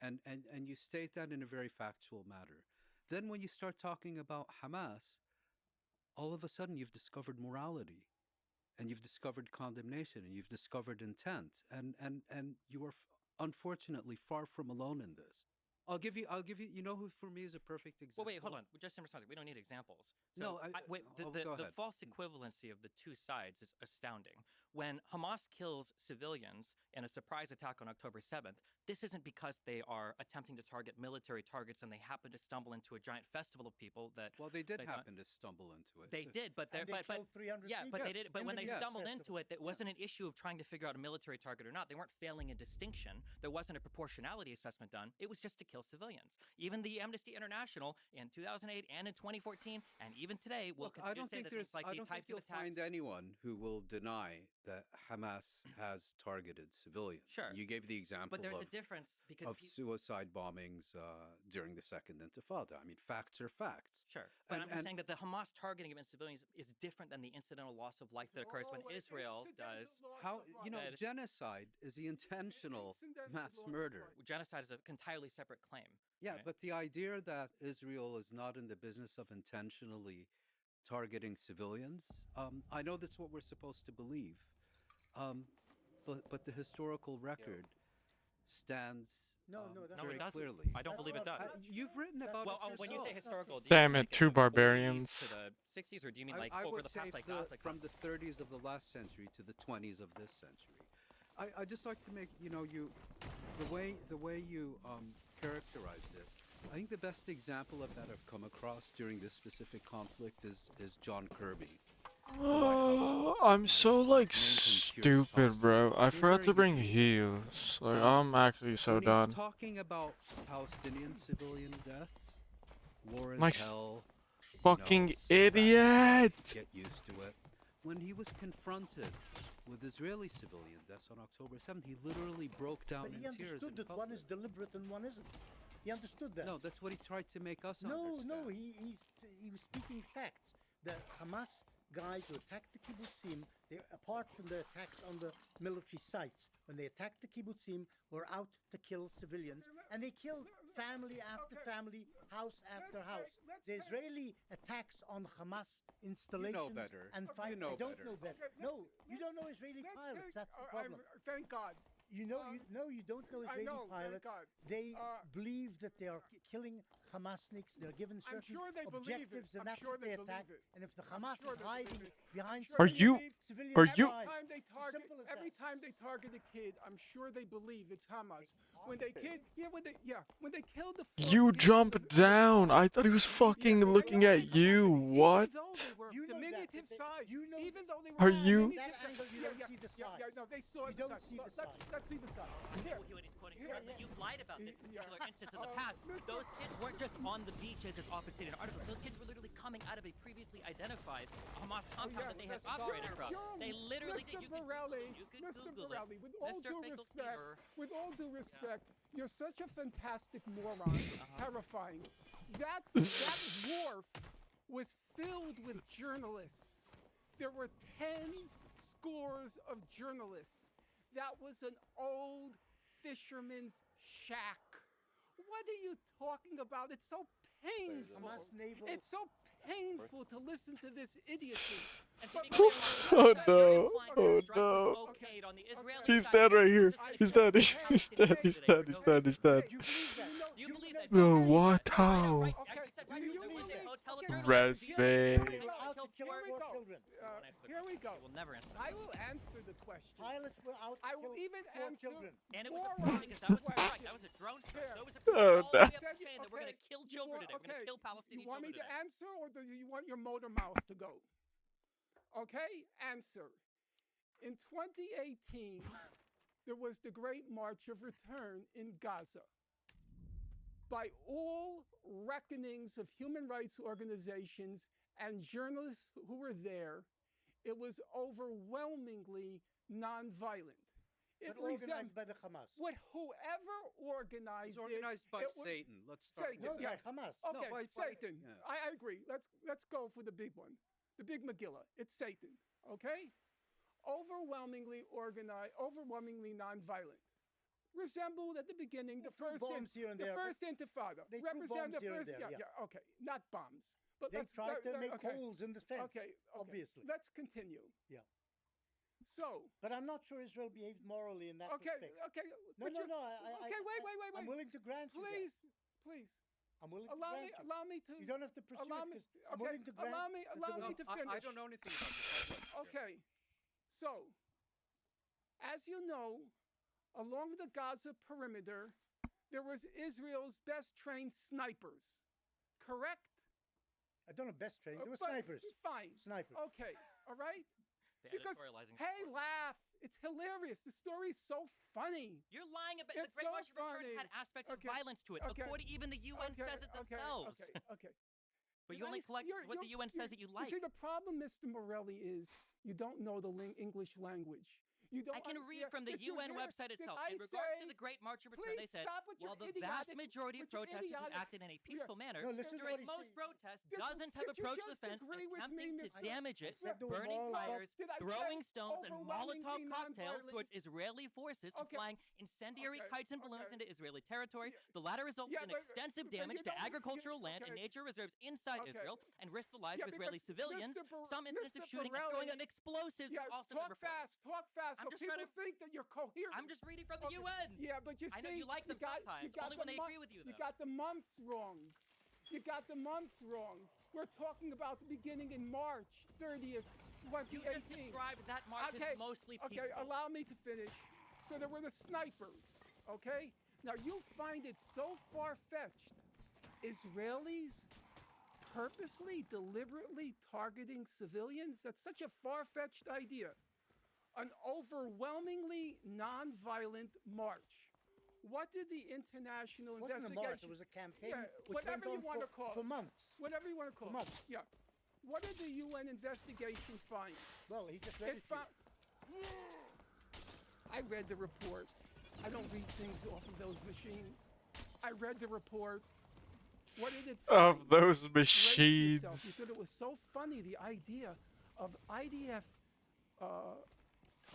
and you state that in a very factual manner. Then when you start talking about Hamas, all of a sudden you've discovered morality, and you've discovered condemnation, and you've discovered intent, and you are unfortunately far from alone in this. I'll give you. You know who for me is a perfect example? Well, wait, hold on. Just in response, we don't need examples. No, wait. go The ahead. false equivalency of the two sides is astounding. When Hamas kills civilians in a surprise attack on October 7th, this isn't because they are attempting to target military targets and they happen to stumble into a giant festival of people that. Well, they did they- happen to stumble into it. They too. did, but And they killed 300 yeah, people but they did. But in when the they Yes. stumbled Festival. into it, that wasn't an issue of trying to figure out a military target or not. They weren't failing a distinction. There wasn't a proportionality assessment done. It was just to kill civilians. Even the Amnesty International in 2008 and in 2014 and even today will Look, I continue don't to say think that there's. things like I the don't think types of you'll attacks. find anyone who will deny that Hamas has targeted civilians. Sure. You gave the example But there's of, a difference because of suicide bombings during the Second Intifada. I mean, facts are facts. sure. But I'm just and- saying that the Hamas targeting of civilians is different than the incidental loss of life that occurs when Oh, Israel incidental does. loss How of you know life. That is- genocide is the intentional Incidental mass loss of murder. life. Genocide is an entirely separate claim. Yeah, right? but the idea that Israel is not in the business of intentionally targeting civilians, I know that's what we're supposed to believe, but the historical record stands No, no, that's No, very it doesn't. clearly. I don't That's believe it not- does. You've written That's- about Well, it when you say yourself. historical, do you Damn mean it, like two the 40s barbarians. to the 60s, or do you mean like I over would the say past, like from the 30s of the last century to the 20s of this century. I just like to make the way you characterized it. I think the best example of that I've come across during this specific conflict is John Kirby. I'm so like Named him Pierce stupid, Brosnan. bro. I He's forgot very to bring good. heals. Like Um, I'm actually so when done. he's talking about Palestinian civilian deaths, war is Like, hell. Fucking it's a fact of life, idiot! Get used to it. When he was confronted with Israeli civilian deaths on October 7th, he literally broke down But he in tears. understood in that one public. is deliberate and one isn't. He understood that. No, that's what he tried to make us No, understand. he was speaking facts. The Hamas guys who attacked the kibbutzim, apart from the attacks on the military sites, when they attacked the kibbutzim, were out to kill civilians, and they killed family after Okay. family, house after house. let's The take- Israeli attacks on Hamas installations better. and You fight. know I don't better. know better. Okay, no, you don't know Israeli let's pilots. take- That's the I'm- problem. Thank God. You know, you don't know I Israeli know, thank pilots. God. They Uh, believe that they are killing Hamasniks. They're given I'm certain sure they believe it. objectives, and I'm that's sure what they they attack. believe it. And if the I'm Hamas sure is they hiding believe it. behind I'm sure Are they you- believe civilians, are die. you- Simple as Every that. time they target a kid, I'm sure they believe it's Hamas. When they killed the four You kids jump of- down. I thought he was Yeah, fucking I looking know, at it's you. amazing. What? Even though they were You know that, diminutive that they- size, you know even though they were Are you- That diminutive angle, you don't see the size. Yeah, no, they saw You the don't size. see the Let's size. see the size. Here, Well, Hewitt is quoting Here- correctly. You've lied about this Yeah. particular instance in the Uh, past. Mr. Those kids weren't just on the beaches as often stated in articles. Those kids were literally coming out of a previously identified Hamas compound yeah, that they had let's stop operated there. from. They literally Mr. did. You can Borelli, Google it. You can Mr. Google Borelli, it. with all Mr. due Pickles respect, Fever. with all due respect, you're such a fantastic moron. It's terrifying. That wharf was filled with journalists. There were tens, scores of journalists. That was an old fisherman's shack. What are you talking about? It's so painful. Hamas naval. It's so painful to listen to this idiocy. And to be But- clear, Oh, you're no. implying Oh, the strike was no. okayed on the Israeli He's side. dead right here. Just He's gonna dead. kill He's dead. He's dead. He's dead. He's dead. You believe that? Do you believe that? No, Joe? what? Yeah, How? right. Okay, You said do right. you There was believe a it? hotel of Okay, journalists. Resme. Do you They believe were it? out to kill Here we poor go. children. Won't answer the Here we question. go. He will never answer the I question. will answer the question. Pilots were out to I kill will even poor answer. children. And it was a Morons because that was a strike. question. That was a drone strike. Fair. So it was a Oh, all the way no. up the Said you- chain that we're going to okay, kill you children want- today. We're going okay, to kill Palestinian You want me children to today. answer, or do you want your motor mouth to go? Okay, answer. In 2018, there was the Great March of Return in Gaza. By all reckonings of human rights organizations and journalists who were there, it was overwhelmingly nonviolent. It But organized resembled by the Hamas. what whoever organized It's organized by it was- Satan. Let's start Satan, with No, that. yeah. by Hamas. No, Okay, by- Satan. yeah. I agree. Let's go for the big one, the big Megillah. It's Satan. Okay, overwhelmingly organized, overwhelmingly nonviolent. Resembled at the beginning the threw first bombs here and the there, but first Intifada. they threw Represent bombs the here and first, there, yeah. okay, not bombs, but They let's, tried to make okay. holes in the fence. Okay, obviously. Let's continue. Yeah. So, But I'm not sure Israel behaved morally in that okay, respect. okay. No, but no, you- no. Okay, wait. I'm willing to grant you that. Please, I'm willing allow to me, grant you. allow me to. You don't have to pursue allow it me. 'cause I'm Okay, willing to grant. allow me that there to was- finish. I don't know anything about this. Okay, so as you know, along the Gaza perimeter, there was Israel's best trained snipers. Correct? I don't know best trained. There were But- snipers. Fine. Snipers. Okay. All right. The Because editorializing hey, support. laugh. It's hilarious. The story's so funny. You're lying about the It's Great so March of Return funny. had aspects Okay, of violence to it. okay, According even the UN says it themselves. Okay. But Did you only I s- select you're- what the you're- UN says that you like. see, the problem, Mr. Morelli, is you don't know the English language. You don't. I can read from the did you UN hear- website did itself. I In regards to say- the Great March of Return, they Please said, stop with your while the vast idiotic- majority of with your protesters have idiotic- acted in a peaceful manner, No, listen to what during he most said. protests, Did you- dozens have did you approached the just fence, agree with attempting me, to Mr. damage it, said there was burning moral fires, Did I say throwing stones and overwhelmingly Molotov cocktails nonviolent? towards Israeli forces, and Okay. flying incendiary Okay, kites and balloons okay. into Israeli territory. Yeah, The latter resulted yeah, in but- extensive but you damage to don't- agricultural land and okay. nature reserves inside Okay. Israel, and risked the lives Yeah, of Israeli because civilians. Some incidents of Mr. shooting and throwing Borelli- of explosives Yeah, have also been talk reported. fast. I'm so just people trying to- think that you're coherent. I'm just reading from the Okay, UN. Yeah, but you I see, know you like them got, sometimes, you got only when the they agree with you, You though. got the months wrong. You got the months wrong. We're talking about the beginning in March 30th, You 2018. just described that march Okay, as mostly peaceful. Okay, allow me to finish. So there were the snipers, okay? Now you find it so far-fetched. Israelis purposely, deliberately targeting civilians? That's such a far-fetched idea. An overwhelmingly non-violent march. What did the international It wasn't a investigation... march. It was a campaign. Yeah, which whatever went you on want to for- call for it. months. Whatever you want to call it. Months. Yeah. What did the UN investigation find? Well, he just read It it to you. found... I read the report. I don't read things off of those machines. I read the report. What did it Of find? those Brace yourself. machines. You said it was so funny, the idea of IDF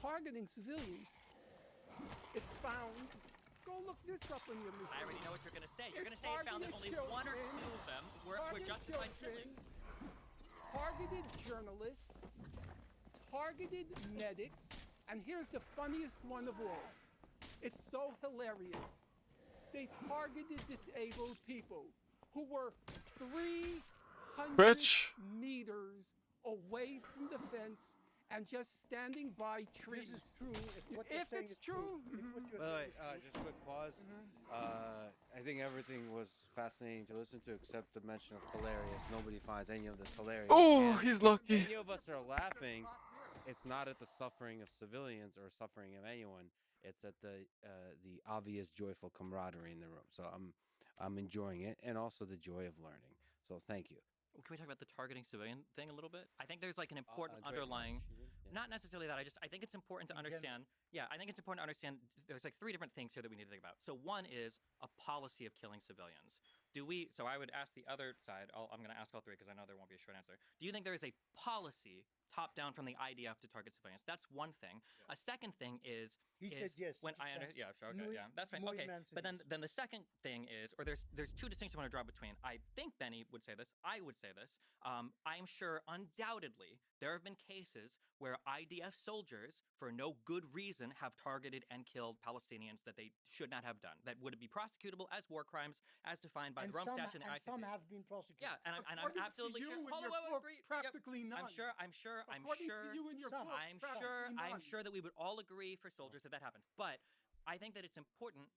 targeting civilians. It found... Go look this up on your machine. I already know what you're going to say. You're It going to say it found that only targeted one or children, two of them were targeted justified children, killings. targeted journalists, targeted medics, and here's the funniest one of all. It's so hilarious. They targeted disabled people who were 300 Twitch. meters away from the fence and just standing by trees. This is true. What you're If saying it's is true. true, If what you're By the way, saying is just a quick pause. I think everything was fascinating to listen to, except the mention of hilarious. Nobody finds any of this hilarious. Oh, And he's if lucky. Any of us are laughing. It's not at the suffering of civilians or suffering of anyone. It's at the obvious joyful camaraderie in the room. So I'm enjoying it, and also the joy of learning. So thank you. Can we talk about the targeting civilian thing a little bit? I think there's like an important Great underlying. March, you did? Yeah. Not necessarily that. I think it's important to In general. understand. Yeah, I think it's important to understand. There's like three different things here that we need to think about. So one is a policy of killing civilians. Do we? So I would ask the other side. I'm going to ask all three because I know there won't be a short answer. Do you think there is a policy top down from the IDF to target civilians? That's one thing. A second thing is He said yes. when Just I that- yeah, sure, okay, Muy- yeah, that's fine. muy Okay, man but then said then the second thing is, or there's two distinctions I want to draw between. I think Benny would say this. I would say this. I'm sure undoubtedly there have been cases where IDF soldiers, for no good reason, have targeted and killed Palestinians that they should not have done. That would be prosecutable as war crimes, as defined by and the Rome some, Statute and the and ICC. some have been prosecuted. Yeah, and I'm According to absolutely you sure. and Hold on, your wait, books, wait, yep. practically none. I'm sure. According to you and your Some. books, I'm practically sure none. that we would all agree for soldiers that happens. But I think that it's important.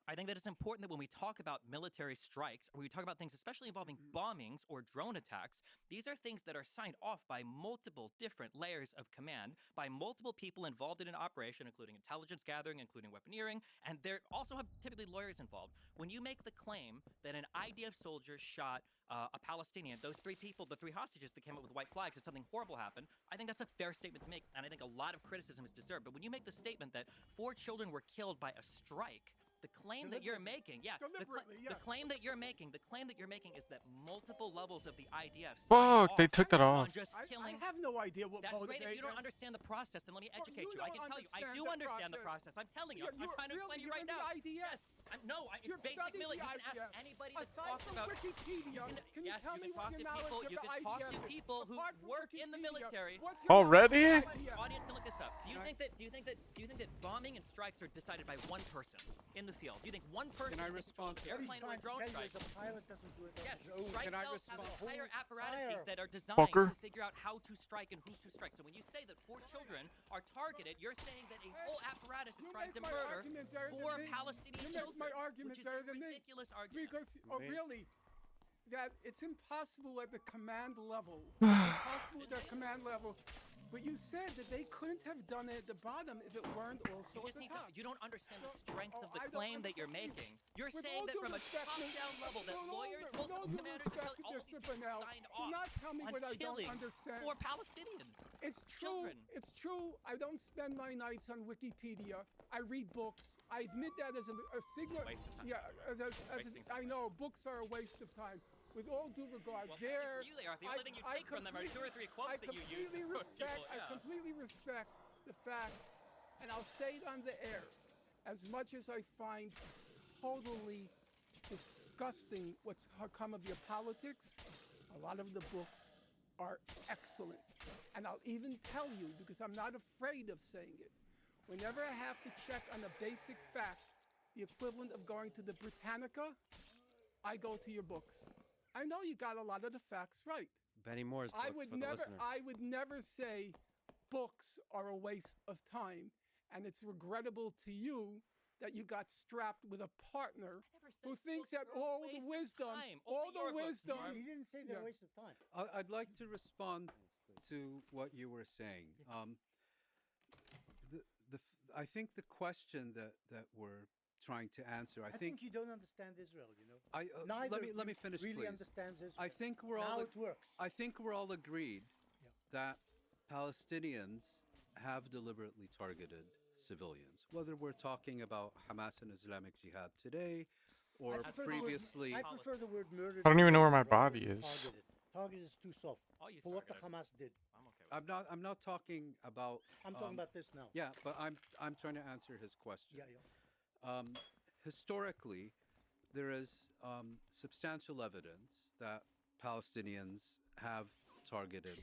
I think that it's important that when we talk about military strikes, or we talk about things especially involving bombings or drone attacks, these are things that are signed off by multiple different layers of command, by multiple people involved in an operation, including intelligence gathering, including weaponeering, and there also have typically lawyers involved. When you make the claim that an IDF soldier shot a Palestinian, those three people, the three hostages that came up with white flags, that something horrible happened, I think that's a fair statement to make, and I think a lot of criticism is deserved. But when you make the statement that 4 children were killed by a strike, the claim that you're making, Deliberately, the yes. claim that you're making is that multiple levels of the IDF Fuck, signed they off took that on off. just I killing. have no idea what That's great. motivated If you don't them. understand the process, then let me Well, educate you you. I don't can tell you. I understand do the understand the process. process. I'm telling you. Yeah, I'm trying to explain to you right you're in now. the IDF. Yes. It's You've basic studied military. the You can ask IDF. anybody that's Aside talked from about. Wikipedia, can you Yes, tell you me can what talk your to people. knowledge You of can the talk IDF to is? people who Apart from work in the Wikipedia, military. what's your Already? knowledge of the IDF? Audience can look this up. Do you think that bombing and strikes are decided by one person in the field? Do you think one person Can I takes control of respond an to What he's airplane or a trying to drone tell you strike? is a pilot doesn't do it on Yes, his own. strike Can I cells have respond? entire Whole apparatuses fire. that are designed Fucker. to figure out how to strike and who to strike. So when you say that 4 children are targeted, you're saying that a whole apparatus is You trying make to my murder argument better than 4 me. Palestinian You make children, my argument which is better a than me. ridiculous argument. Because, Wait. really, that it's impossible at the command level. It's impossible at the command level. But you said that they couldn't have done it at the bottom if it weren't also You, at the just need top. you don't understand the So- strength of the I don't claim that you're understand. making. You're With saying all that due from a respect, top-down level, that with all lawyers, due- multiple with all due commanders, respect, all these Mr. people Bernal, signed do off not tell me on what I don't killing understand. 4 Palestinians. It's true. children. It's true. I don't spend my nights on Wikipedia. I read books. I admit that as a signal. Waste of time. Yeah, Wasting time. I know books are a waste of time. With all due regard, Well, there. for you they are. The only thing you take from them are 2 or 3 quotes that you use. completely for respect. people, yeah. I completely respect the fact, and I'll say it on the air. As much as I find totally disgusting what's come of your politics, a lot of the books are excellent. And I'll even tell you, because I'm not afraid of saying it, whenever I have to check on a basic fact, the equivalent of going to the Britannica, I go to your books. I know you got a lot of the facts right. Benny Moore's books I would for the never listener. I would never say books are a waste of time, and it's regrettable to you that you got strapped with a partner I never said who thinks books that were a all waste the of wisdom, time. all Only the your books, wisdom. Mark. He didn't say they're Yeah. a waste of time. I'd like to respond to what you were saying. I think the question that we're trying to answer, I think you don't understand Israel, you know. Neither let me of you finish, really please. understands Israel. I think we're How all it works. I think we're all agreed Yeah. that Palestinians have deliberately targeted civilians, whether we're talking about Hamas and Islamic Jihad today or I prefer the word- previously. I prefer the word murder. I don't even know where my rather body than is. Targeted. Targeted is too soft I'll use for what the targeted. Hamas did. I'm okay with I'm not talking about. I'm talking about this now. Yeah, but I'm trying to answer his question. Yeah, yeah. Historically, there is substantial evidence that Palestinians have targeted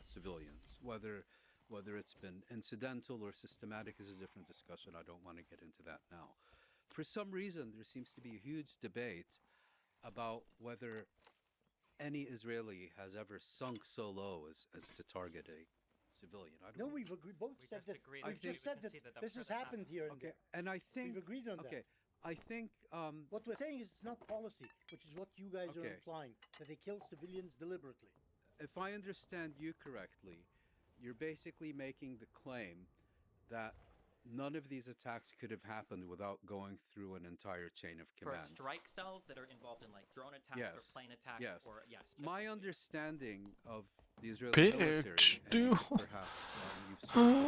civilians, whether Whether it's been incidental or systematic is a different discussion. I don't want to get into that now. For some reason, there seems to be a huge debate about whether any Israeli has ever sunk so low as to target a civilian. I No, don't we've agreed. Both We said just that. agreed We've that we just said would that concede that that this could has have happened here and Okay, there. and I think We've agreed on okay, that. I think What we're saying is it's not policy, which is what you guys are Okay. implying, that they kill civilians deliberately. if I understand you correctly, you're basically making the claim that none of these attacks could have happened without going through an entire chain of For command. strike cells that are involved in like drone attacks or Yes, plane attacks yes. or yes. My yes. understanding of the Israeli military, Bitch, and you dude. perhaps you've served in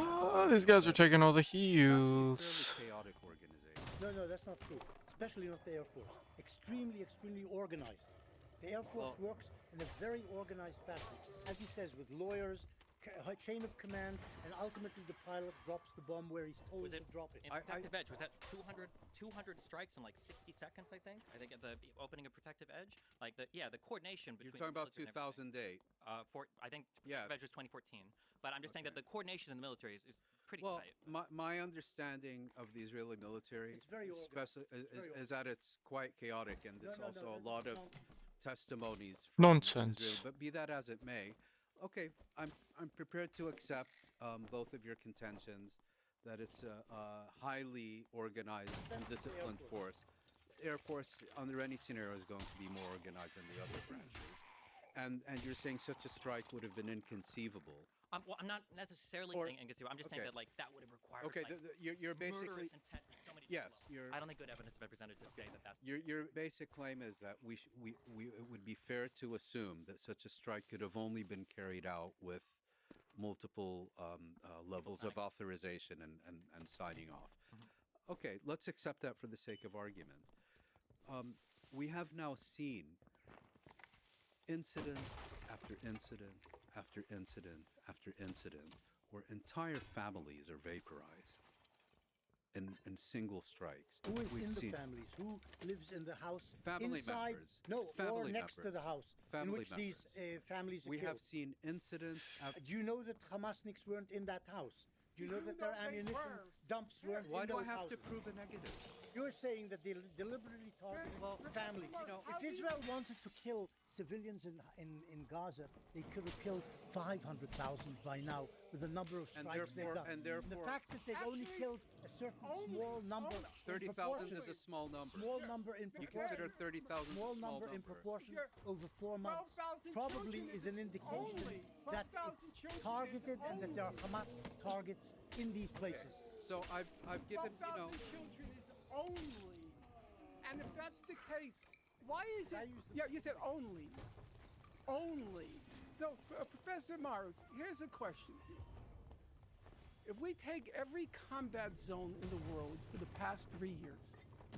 that, These guys are but taking all the it's actually a fairly heals. chaotic organization. No, that's not true. Especially not the Air Force. Extremely organized. The Air Force Well- works in a very organized fashion. As he says, with lawyers, a chain of command, and ultimately the pilot drops the bomb where he's told Was to it drop it. in Protective Edge? Was that 200 strikes in like 60 seconds? I think at the opening of Protective Edge, like the coordination You're between. talking the about military and everything. 2008. I think Yeah. Protective Edge was 2014. But I'm just saying that Okay. the coordination in the military is pretty Well, tight. my understanding of the Israeli military It's very is that it's quite chaotic, and there's also a lot of testimonies from Nonsense. Israel. But be that as it may, okay, I'm prepared to accept both of your contentions that it's a highly organized and disciplined force. Air Force, under any scenario, is going to be more organized than the other branches. And you're saying such a strike would have been inconceivable. Well, I'm not necessarily Or- saying inconceivable. I'm just saying okay. that like that would have required Okay, like, you're basically murderous intent for so many yes, different you're levels. I don't think good evidence has been presented to say that that's your basic claim is that it would be fair to assume that such a strike could have only been carried out with multiple levels of signing. authorization and signing off. Mhm. Okay, let's accept that for the sake of argument. We have now seen incident after incident after incident after incident where entire families are vaporized in single strikes. Who is We've in the seen families? Who lives in the house Family inside? members. No, or Family next to the members. house in Family which these families are we have killed. seen incident after. Do you know that Hamasniks weren't in that house? Do you know that their No, they ammunition were. dumps weren't Why in do I those have houses? to prove a negative? You're saying that they deliberately targeted families. you know, If Israel wanted to kill civilians in Gaza, they could have killed 500,000 by now with the number of And strikes they've therefore- done. and the therefore- fact that they've only Actually, killed a certain small number, in 30,000 is proportion- a small number. small number in You proportion. consider 30,000 small a small number in number. proportion Here, over 4 months 12,000 probably children is is an indication only. that 12,000 it's children is targeted and that there are only. Hamas targets in these places. So I've given 12,000 children is only. And if that's the case, why is I it? use the- Yeah, you said only. Only. So, Professor Mars, here's a question. If we take every combat zone in the world for the past 3 years,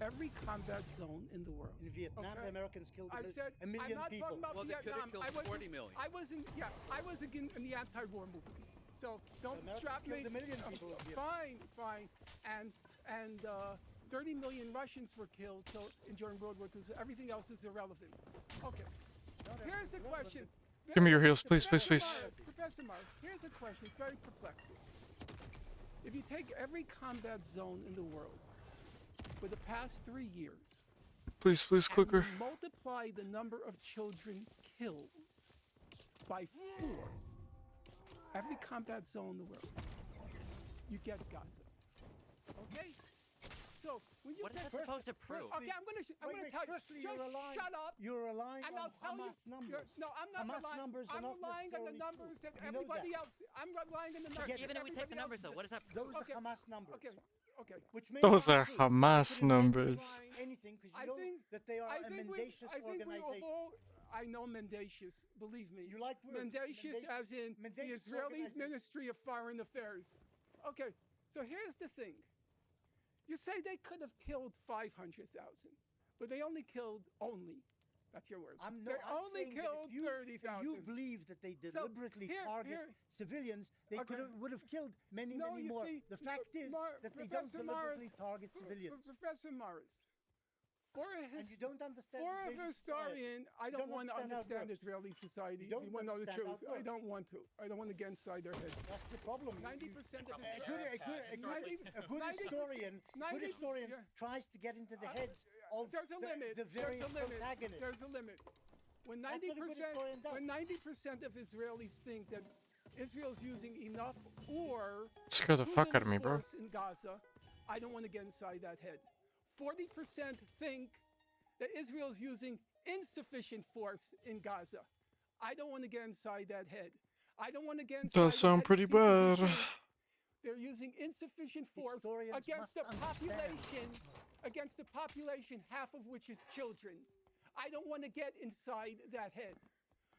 every combat zone in the world. In Vietnam, Okay. the Americans killed I said, a million I'm not people. talking about Well, they could Vietnam. have killed I wasn't- 40 million. I wasn't in the anti-war movement. So don't Americans strap me. killed a million people in Vietnam. Fine. And 30 million Russians were killed during World War II. So everything else is irrelevant. Okay. Here's a question. Give me your heals, please, please, please. Professor Mars, here's a question. It's very perplexing. If you take every combat zone in the world for the past 3 years, Please, please, and quicker. you multiply the number of children killed by 4, every combat zone in the world, you get Gaza. Okay? So when you What is say that supposed to prove? okay, I'm gonna tell you. Firstly, Just you're relying, shut up. You're relying And on I'll tell Hamas you. numbers. No, I'm not Hamas relying. numbers are I'm not relying on the necessarily numbers true. that You know everybody that. else. I'm relying on the numbers. Forget that Even if we take the everybody numbers else though, said. what does that Those prove? are Hamas numbers. Okay. Which may Those not are be true. Hamas They could invent numbers. Anything because I you know think that they are I a think mendacious we organization. all. I know mendacious. Believe me. You like words. mendacious, as in the mendacious Israeli organization. Ministry of Foreign Affairs. Okay. So here's the thing. You say they could have killed 500,000, but they only killed only. That's your words. I'm they I'm only saying that killed if you 30,000. believe that they So, deliberately here- target here- civilians, they Okay. would have killed many, No, many you more. see, the fact is that they don't Professor Morris, deliberately target civilians. Professor Morris, For a, And you don't understand for a Israeli society. historian, I You don't want to understand how it understand works. Israeli society. You If you want to know the don't truth, understand how it I don't want to. I don't want to get inside their heads. That's the problem. 90% of A good, a good, a good, a good 90% historian, 90 good historian yeah. tries to get into the heads of There's a limit. the various There's a limit. protagonists. There's a limit. When That's what a good 90% historian does. when 90% of Israelis think that Israel's using enough or Scare the too fuck out of little me, bro. force in Gaza, I don't want to get inside that head. 40% think that Israel's using insufficient force in Gaza. I don't want to get inside that head. I don't want to get inside Does the sound head of pretty people who bad. think they're using insufficient force Historians against must a population, half of which is children. I don't want to get inside that head.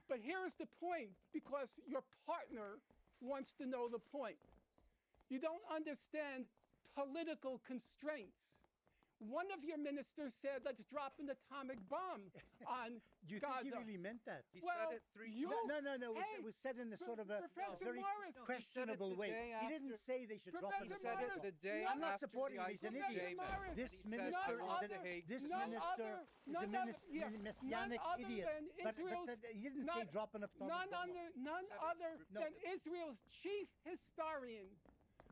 But here is the point, because your partner wants to know the point. You don't understand political constraints. One of your ministers said, let's drop an atomic bomb on Do you Gaza. think he really meant that? He Well, said it 3 you- No. Hey, It was said in a sort of a Professor very Morris. No, he said it questionable the way. day He didn't after- say they should drop Professor an He said atomic it Morris. the day I'm not after supporting the him. He's an ICJ idiot. met. Morris. This He said, minister "I is want an, the Hague this Treaty." minister is a messianic none other idiot. than But Israel's- he didn't say none- drop an atomic bomb. None other No. than Israel's chief historian,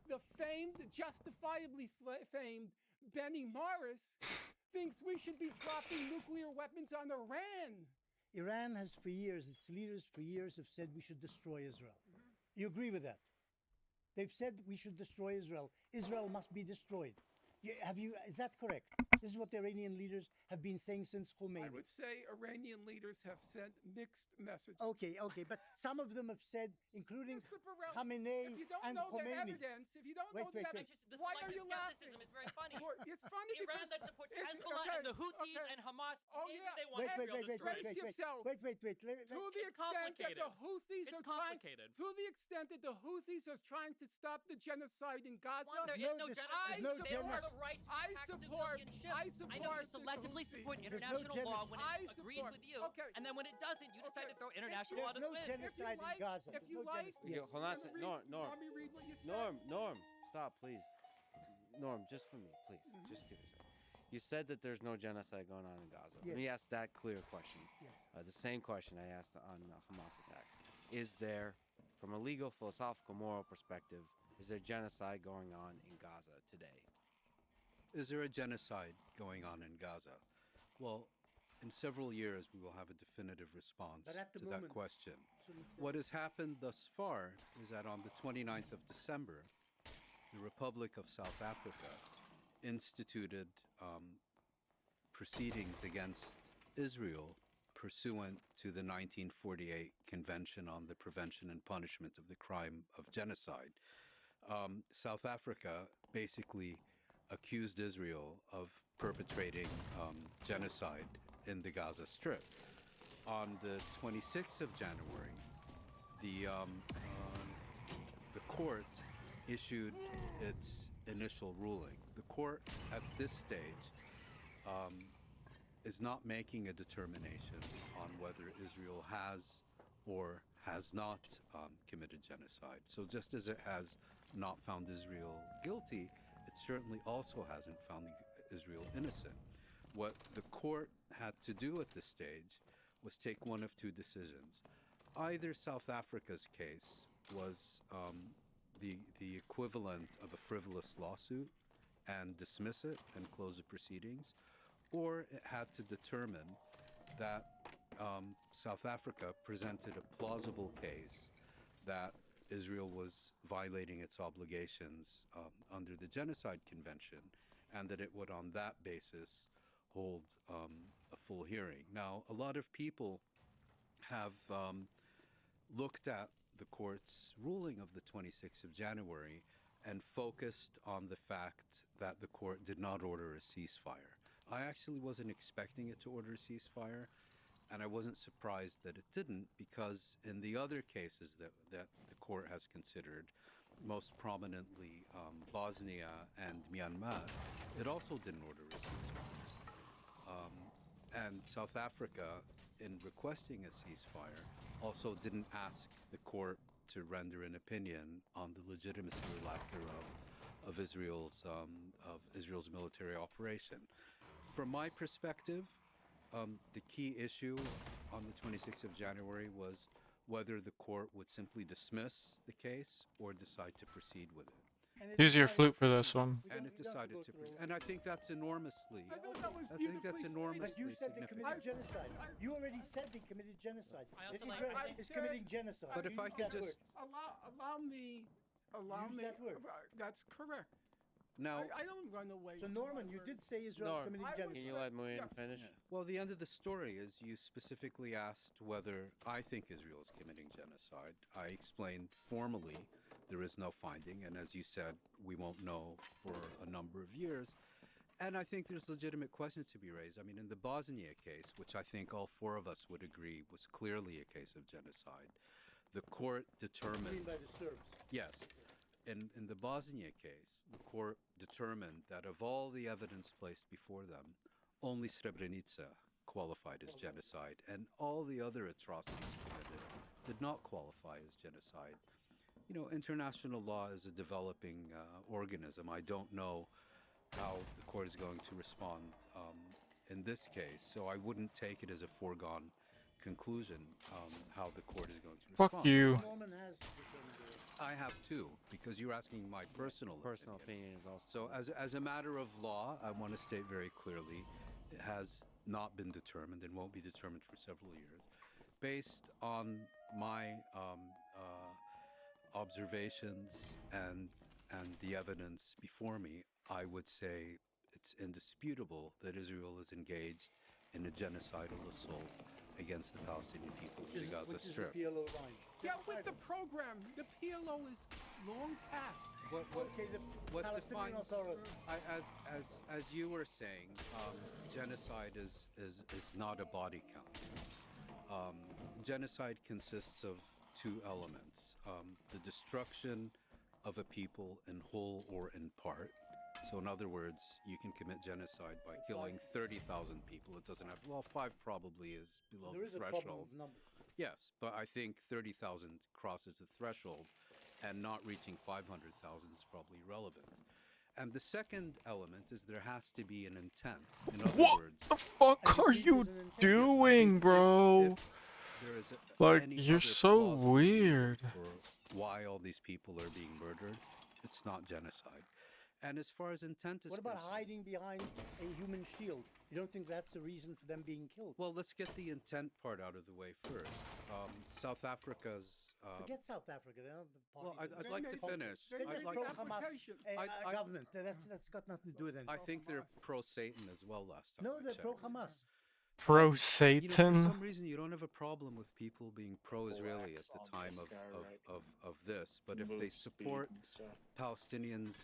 the famed, justifiably famed Benny Morris, thinks we should be dropping nuclear weapons on Iran. Iran has for years, its leaders for years have said we should destroy Israel. You agree with that? They've said we should destroy Israel. Israel must be destroyed. Is that correct? This is what the Iranian leaders have been saying since I Khomeini. would say Iranian leaders have sent mixed messages. Okay, but some of them have said, including Mr. Borrell, Khamenei if you don't and know the Khomeini. evidence, if you don't Wait, know the wait, evidence, wait. The why are selective you laughing? skepticism is very funny. Well, it's funny Iran because that supports it's- Hezbollah okay, and the Houthis okay. and Hamas, Oh, maybe yeah. they want Wait, Israel destroyed. Brace yourself. Wait. To the extent that the Houthis It's are trying, complicated. to the extent that the Houthis are trying to stop the genocide in Gaza, One, there no is no dis- genocide. there's no They don't have genocide. a right to I attack support- civilian ships. I know you support the selectively Houthis. support There's no international law when I it agrees support- with you, okay. and then when it doesn't, you decide Okay. to throw If international there's law to no the wind. genocide in Gaza. If There's you no like, genocide. Yeah, hold on a let me sec. read- Norm. Let me read what you said. Norm, stop, please. Norm, just for me, please. Just give us a second. You said that there's no genocide going on in Gaza. Yes. Let me ask that clear question. Yes. The same question I asked on the Hamas attack. Is there, from a legal, philosophical, moral perspective, is there genocide going on in Gaza today? Is there a genocide going on in Gaza? Well, in several years, we will have a definitive response But at the to that moment- question. So we- What has happened thus far is that on the 29th of December, the Republic of South Africa instituted proceedings against Israel pursuant to the 1948 Convention on the Prevention and Punishment of the Crime of Genocide. South Africa basically accused Israel of perpetrating genocide in the Gaza Strip. On the 26th of January, the court issued its initial ruling. The court, at this stage, is not making a determination on whether Israel has or has not committed genocide. So just as it has not found Israel guilty, it certainly also hasn't found Israel innocent. What the court had to do at this stage was take one of two decisions. Either South Africa's case was the equivalent of a frivolous lawsuit and dismiss it and close the proceedings, or it had to determine that South Africa presented a plausible case that Israel was violating its obligations under the Genocide Convention, and that it would, on that basis, hold a full hearing. Now, a lot of people have looked at the court's ruling of the 26th of January and focused on the fact that the court did not order a ceasefire. I actually wasn't expecting it to order a ceasefire, and I wasn't surprised that it didn't, because in the other cases that the court has considered, most prominently Bosnia and Myanmar, it also didn't order a ceasefire. And South Africa, in requesting a ceasefire, also didn't ask the court to render an opinion on the legitimacy or lack thereof of Israel's military operation. from my perspective, the key issue on the 26th of January was whether the court would simply dismiss the case or decide to proceed with it. And it Use your decided flute to for this proceed. one. We And don't- it we don't have decided go to, through all and that. I think that's enormously. I thought that was I think that's beautifully enormous. But you Seriously said they significant. committed genocide. You already said they committed genocide. I also Israel like- is I committing said- genocide. But if You I used could that just- word. Allow me. Use that word. That's correct. Now, I don't run away. So from Norman, my you word. did say Israel Norm, committing I would genocide. Can you let Muin Yeah. finish? well, the end of the story is you specifically asked whether I think Israel is committing genocide. I explained formally there is no finding, and as you said, we won't know for a number of years. And I think there's legitimate questions to be raised. I mean, in the Bosnia case, which I think all four of us would agree was clearly a case of genocide, the court You determined. mean by the Serbs? Yes. In the Bosnia case, the court determined that of all the evidence placed before them, only Srebrenica qualified as genocide, and all the other atrocities committed did not qualify as genocide. You know, international law is a developing organism. I don't know how the court is going to respond in this case, so I wouldn't take it as a foregone conclusion how the court is going to respond. Fuck you. Norman has determined the I have too, because you're asking my personal Opinion is also. So, as a matter of law, I want to state very clearly, it has not been determined and won't be determined for several years, based on my observations and the evidence before me. I would say it's indisputable that Israel is engaged in a genocidal assault against the Palestinian people of the Gaza which is the Strip. PLO line. Yeah, with the program, the PLO is long past. What Okay, the what Palestinian defines Authority. as you were saying, genocide is not a body count. Genocide consists of two elements: the destruction of a people in whole or in part. So, in other words, you can commit genocide by killing 30,000 people. It doesn't have. Well, 5 probably is below There the is a problem threshold. with numbers. Yes, but I think 30,000 crosses the threshold, and not reaching 500,000 is probably irrelevant. And the second element is there has to be an intent. In other What words, the fuck I are think you there's an intent. doing, bro? if there is a, Like, any you're other so plausible reason weird. for why all these people are being murdered, it's not genocide. And as far as intent is What about concerned, hiding behind a human shield? You don't think that's the reason for them being killed? well, let's get the intent part out of the way first. South Africa's. Forget South Africa. They're not the party. Well, to I'd this. like to They finish. they They're I'd just like make to pro-Hamas application. I- government. That's got nothing to do with anything. I think they're pro-Satan as well. Last time No, I they're checked. pro-Hamas. Pro You know, for Satan? some reason, you don't have a problem with people being pro-Israeli at Blacks the on time this of, guy, of, right? of, of this, but if they Move speed support and stuff. Palestinians'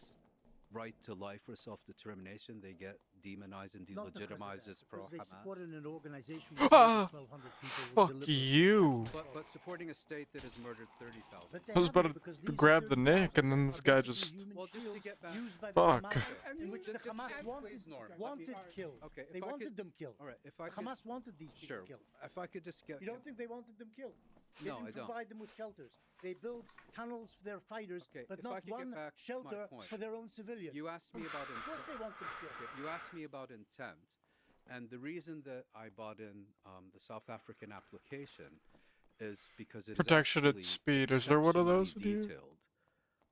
right to life or self-determination, they get demonized and Not because of delegitimized that, as because they pro-Hamas. supported an organization with Ah, 1,200 people. who Fuck deliberately- you. But supporting a state that has murdered 30,000. But they I was about haven't, to because these grab the 30,000 neck, and then are this guy basically just- human Well, just to shields get back- used by Fuck. the Hamas, And in you which the just- Hamas just wanted, please, Norm, let me- wanted killed. Okay, if They I wanted could- them killed. All right, if I could, Hamas wanted these people sure. killed. If I could just get. You don't think they wanted them killed? They No, didn't I don't. provide them with shelters. They built tunnels for their fighters, Okay, but if I not could get one back to my shelter point. for their own civilians. You asked me about Of course intent. they want them killed. Okay, you asked me about intent, and the reason that I bought in the South African application is because it is Protection at actually speed. Is there one of those exceptionally with you? detailed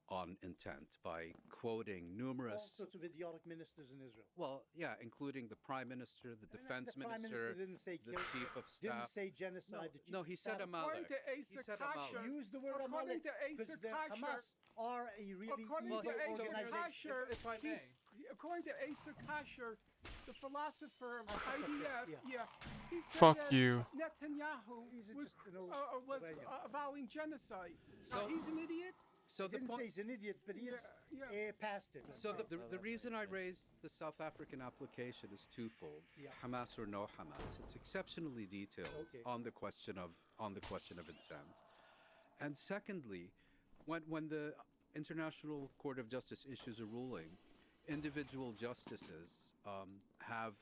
on intent by quoting numerous. All sorts of idiotic ministers in Israel. Well, yeah, including the prime minister, the defense the Prime minister, Minister didn't say the kill, chief of didn't staff. say genocide. the chief No, of he said staff- According Amalek. to He Asa said Amalek. Kasher, Use the word according Amalek, to because Asa the Kasher, Hamas are a really according evil to Asa organization. Kasher, if I may. according to Asa Kasher, the philosopher of Asa Kasher, IDF, yeah. he said Fuck that you. Netanyahu He's was, just an old was Iranian. avowing genocide. Now, So- he's an idiot. So the Didn't say point. he's an idiot, but he is Yeah. past it. So the reason I raised the South African application is twofold: Yeah. Hamas or no Hamas. It's exceptionally detailed Okay. on the question of intent. And secondly, when the International Court of Justice issues a ruling, individual justices have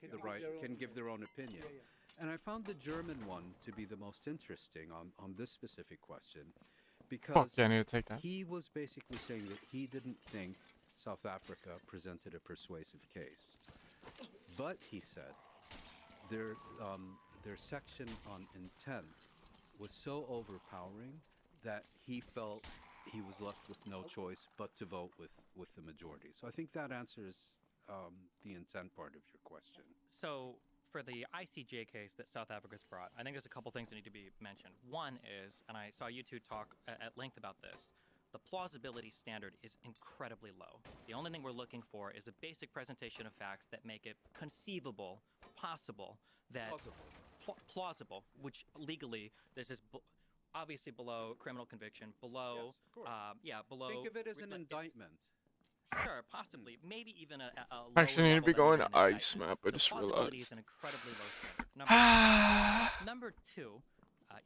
Can the give right their own can give their own opinion. Yeah, yeah. And I found the German one to be the most interesting on this specific question, because Fuck yeah, I need to take that. he was basically saying that he didn't think South Africa presented a persuasive case. But he said their section on intent was so overpowering that he felt he was left with no choice but to vote with the majority. So I think that answers the intent part of your question. So for the ICJ case that South Africa's brought, I think there's a couple things that need to be mentioned. One is, and I saw you two talk at length about this, the plausibility standard is incredibly low. The only thing we're looking for is a basic presentation of facts that make it conceivable, possible, that plausible, which legally this is obviously below criminal conviction, below, Yes, of course. below. Think of it as an it's- indictment. Sure, possibly, maybe even a Actually, lower need to be level going than to even an ice indictment. map. I So just plausibility realized. is an incredibly low standard. Number two,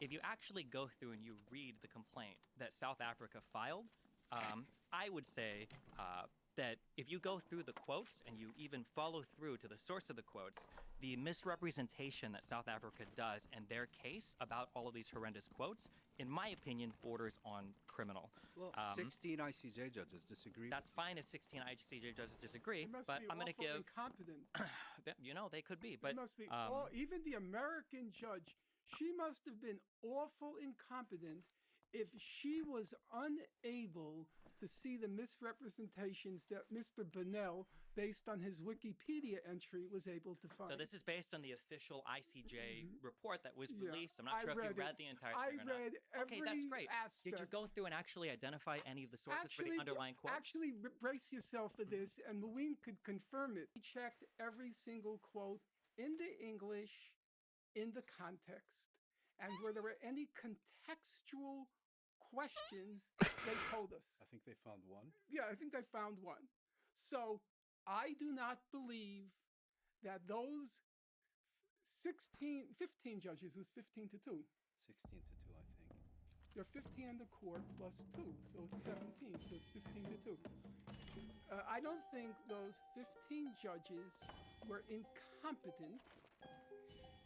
if you actually go through and you read the complaint that South Africa filed, I would say that if you go through the quotes and you even follow through to the source of the quotes, the misrepresentation that South Africa does in their case about all of these horrendous quotes, in my opinion, borders on criminal. Well, 16 ICJ judges disagree. That's fine if 16 ICJ judges disagree, They must but be I'm going to awful give. incompetent. They could be, They but must be even the American judge. She must have been awful incompetent if she was unable to see the misrepresentations that Mr. Bonnell, based on his Wikipedia entry, was able to find. So this is based on the official ICJ report that was Yeah, released. I'm not I sure if you read it. read the entire I thing or not. read every Okay, that's great. Did you aspect. go through and actually identify any of the sources for the underlying quotes? Actually, brace yourself for this, and Mouin could confirm it. He checked every single quote in the English, in the context, and where there were any contextual questions, they told us. I think they found one. Yeah, I think they found one. So I do not believe that those 15 judges, it was 15 to 2. 16 to 2, I think. There are 15 in the court plus 2, so it's 17, so it's 15 to 2. I don't think those 15 judges were incompetent,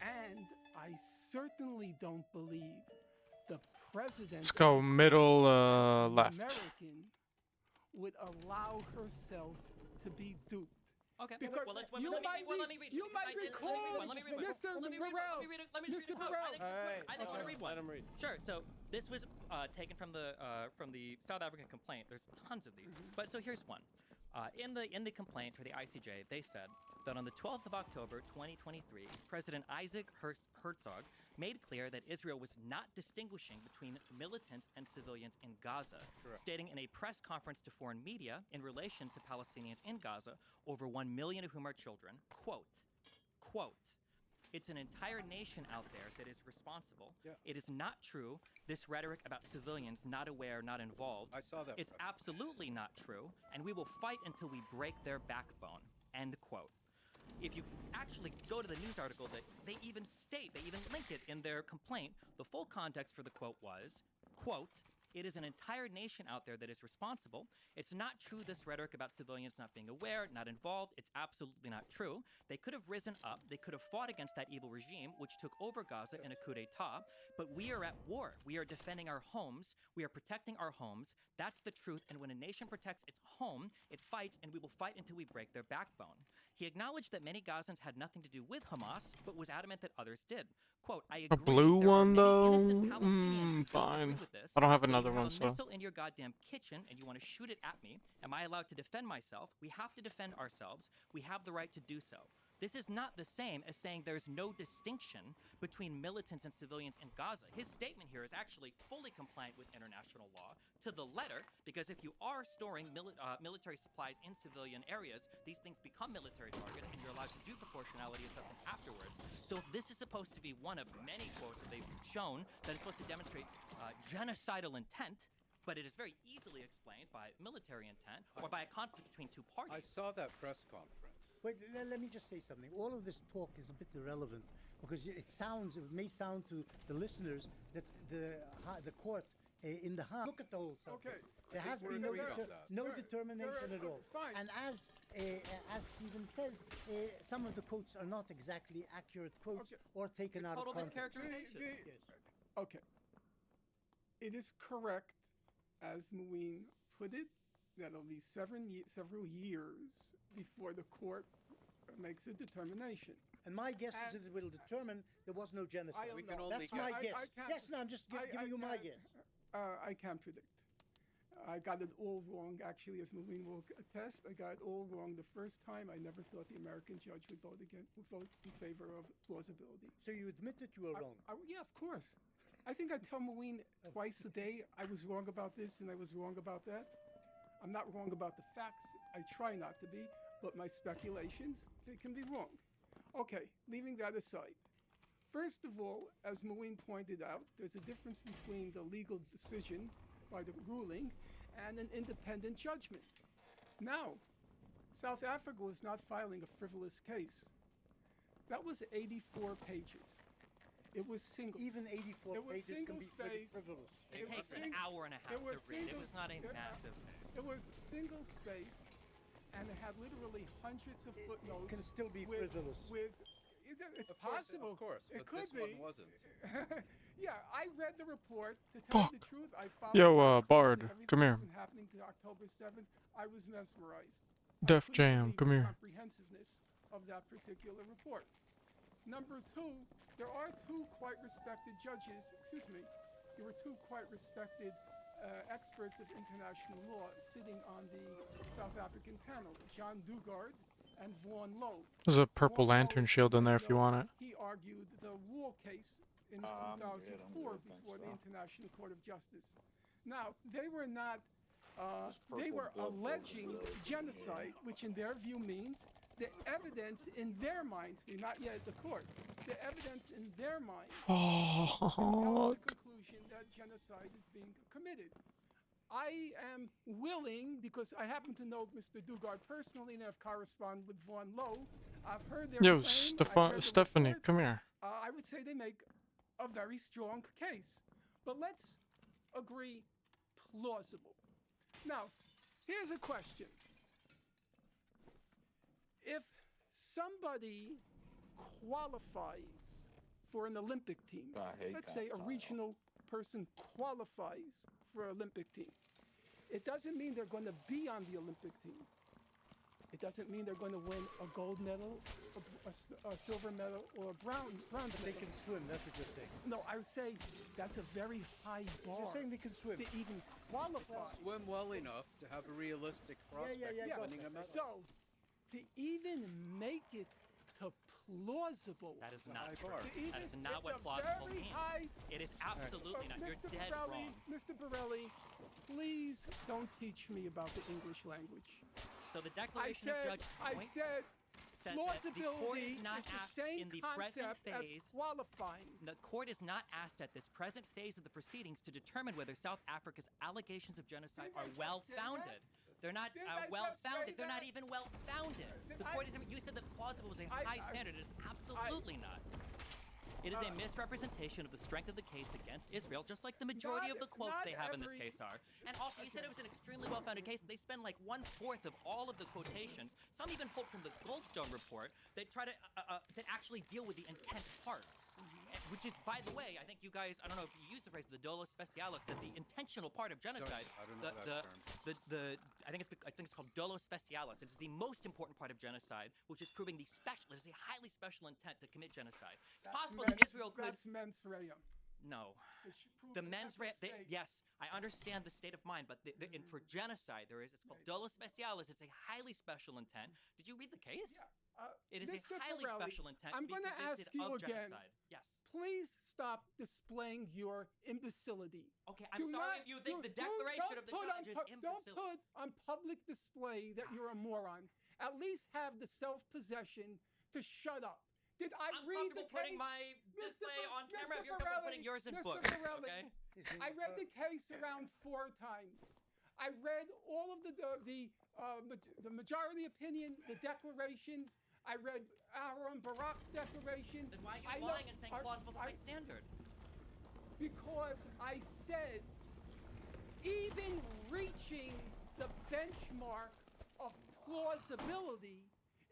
and I certainly don't believe the president Let's go middle of the left. American would allow herself to be duped. Okay. Because well, let you me might read. you might recall, Let me read one. Mr. Let me read Burrell, one. Let me just read Mr. a quote. Burrell. I think I'm gonna read one. Let him read. Sure. So this was taken from the South African complaint. There's tons of these, but so here's one. In the complaint for the ICJ, they said that on the 12th of October, 2023, President Isaac Herzog made clear that Israel was not distinguishing between militants and civilians in Gaza, stating in a press conference to foreign media in relation to Palestinians in Gaza, over 1 million of whom are children, quote, "It's an entire nation out there that is responsible. Yeah. It is not true, this rhetoric about civilians not aware, not involved. I saw that. It's press absolutely not true, and we will fight until we break their backbone." End quote. If you actually go to the news article, that they even link it in their complaint, the full context for the quote was, quote, "It is an entire nation out there that is responsible. It's not true, this rhetoric about civilians not being aware, not involved. It's absolutely not true. They could have risen up. They could have fought against that evil regime, which took over Gaza in a coup d'etat. But we are at war. We are defending our homes. We are protecting our homes. That's the truth. And when a nation protects its home, it fights, and we will fight until we break their backbone." He acknowledged that many Gazans had nothing to do with Hamas, but was adamant that others did. Quote, "I agree. blue there are one, many though? innocent Palestinians who don't Fine. agree with this, I don't have but if another you one, have so- a missile in your goddamn kitchen and you want to shoot it at me, am I allowed to defend myself? We have to defend ourselves. We have the right to do so. This is not the same as saying there's no distinction between militants and civilians in Gaza. His statement here is actually fully compliant with international law to the letter, because if you are storing military supplies in civilian areas, these things become military targets, and you're allowed to do proportionality assessment afterwards. So if this is supposed to be one of many quotes that they've shown that is supposed to demonstrate genocidal intent, but it is very easily explained by military intent or by a conflict between two I parties. saw that press conference. Wait, let me just say something. All of this talk is a bit irrelevant because it may sound to the listeners that the court in the Hague look at the whole subject. Okay. There I has think been we're no, agreed on that. no There- determination there at are- all. fine. And as Stephen says, some of the quotes are not exactly accurate quotes Okay. or taken out Total of context. mischaracterization. Yes. Okay. It is correct, as Mouin put it, that it'll be several years before the court makes a determination. And my guess is And- that it will determine there was no genocide. don't We can know. only That's my I- guess. I can't- Yes, no, I'm just giving you my can't- guess. I can't predict. I got it all wrong, actually, as Moline will attest. I got it all wrong the first time. I never thought the American judge would vote in favor of plausibility. So you admit that you were wrong. Yeah, of course. I think I tell Moline twice a day I was wrong about this and I was wrong about that. I'm not wrong about the facts. I try not to be, but my speculations, they can be wrong. Okay, leaving that aside. First of all, as Moline pointed out, there's a difference between the legal decision by the ruling and an independent judgment. Now, South Africa was not filing a frivolous case. That was 84 pages. It was single. Even 84 It was pages can be single-spaced. frivolous. It It was takes an sing- hour and a half it to was read. It single- was not a massive. It was single space, and it had literally hundreds of footnotes. can still be with, frivolous. It's Of course, possible. of course, it but could this be. one wasn't. Yeah, I read the report. To tell you the truth, I followed Yo, very Bard, closely everything come here. that's been happening to October 7th. I was mesmerized. I Def couldn't Jam, believe come the here. comprehensiveness of that particular report. Number two, there are two quite respected judges. Excuse me. There were two quite respected experts of international law sitting on the South African panel, John Dugard and Vaughan Lowe. There's a purple Vaughan lantern Lowe, shield in there if you know, want it. He argued the Wool case in 2004 before the International Court of Justice. Now, they were not, they were alleging genocide, which in their view means the evidence in their minds, we're not yet at the court, the evidence in their mind compels Oh, the conclusion that genocide is being committed. I am willing, because I happen to know Mr. Dugard personally and have corresponded with Vaughan Lowe. I've heard their yo, claim, I've read the Stephanie, report. come here. I would say they make a very strong case. But let's agree plausible. Now, here's a question. If somebody qualifies for an Olympic team, let's say a regional person qualifies for an Olympic team, it doesn't mean they're going to be on the Olympic team. It doesn't mean they're going to win a gold medal, a silver medal, or a bronze They medal. can swim, that's what you're saying. No, I would say that's a very high bar You're saying they can swim. to even qualify. Swim well enough to have a realistic prospect yeah, of got winning a that. medal. So, to even make it to plausible, That is It's a not high true. bar. to even, That is not it's what a plausible very means. high. It is absolutely not. You're Mr. dead Borelli, wrong. Mr. Borelli, please don't teach me about the English language. So the I Declaration of said, Judge I Point said, says that the court plausibility is not is the asked same in the present concept as phase. qualifying. The court is not asked at this present phase of the proceedings to determine whether South Africa's allegations of genocide Didn't I are just well say that? founded. They're not Didn't I just well say founded. They're not that? even well founded. Did The I- court isn't. You said that plausible was a I- high standard. It is absolutely not. It is a misrepresentation of the strength of the case against Israel, just like the majority Not- of the quotes not they have in this every- case are. And also, you said it was an extremely well-founded case. They spend like 1/4 of all of the quotations. Some even pulled from the Goldstone report that try to that actually deal with the intent part. Which is, by the way, I think you guys, I don't know if you use the phrase the dolo specialis, that the intentional part of genocide, I don't know that term. I think it's called dolo specialis. It is the most important part of genocide, which is proving the special. It is a highly special intent to commit genocide. It's possible that Israel could. That's mens rea. No. It should prove The it mens at rea. stake. Yes, I understand the state of mind, but for genocide, it's called dolo specialis. It's a highly special intent. Did you read the case? Yeah. It is Mr. a highly Borelli, special intent. I'm going to ask you of again. genocide. Yes. Please stop displaying your imbecility. Okay, I'm Do sorry not- if you think do- the Declaration don't of the put on Judge is pu- Don't imbecile. put on public display that you're a moron. At least have the self-possession to shut up. Did I I'm read the comfortable putting case? my display Bo- on camera. Mr. If you're comfortable Borelli, putting yours in Mr. books, Borelli, okay? I read the case around 4 times. I read all of the majority opinion, the declarations. I read Aaron Barak's declaration. Then why I are you know- lying and saying I- plausible is a I- high standard? Because I said even reaching the benchmark of plausibility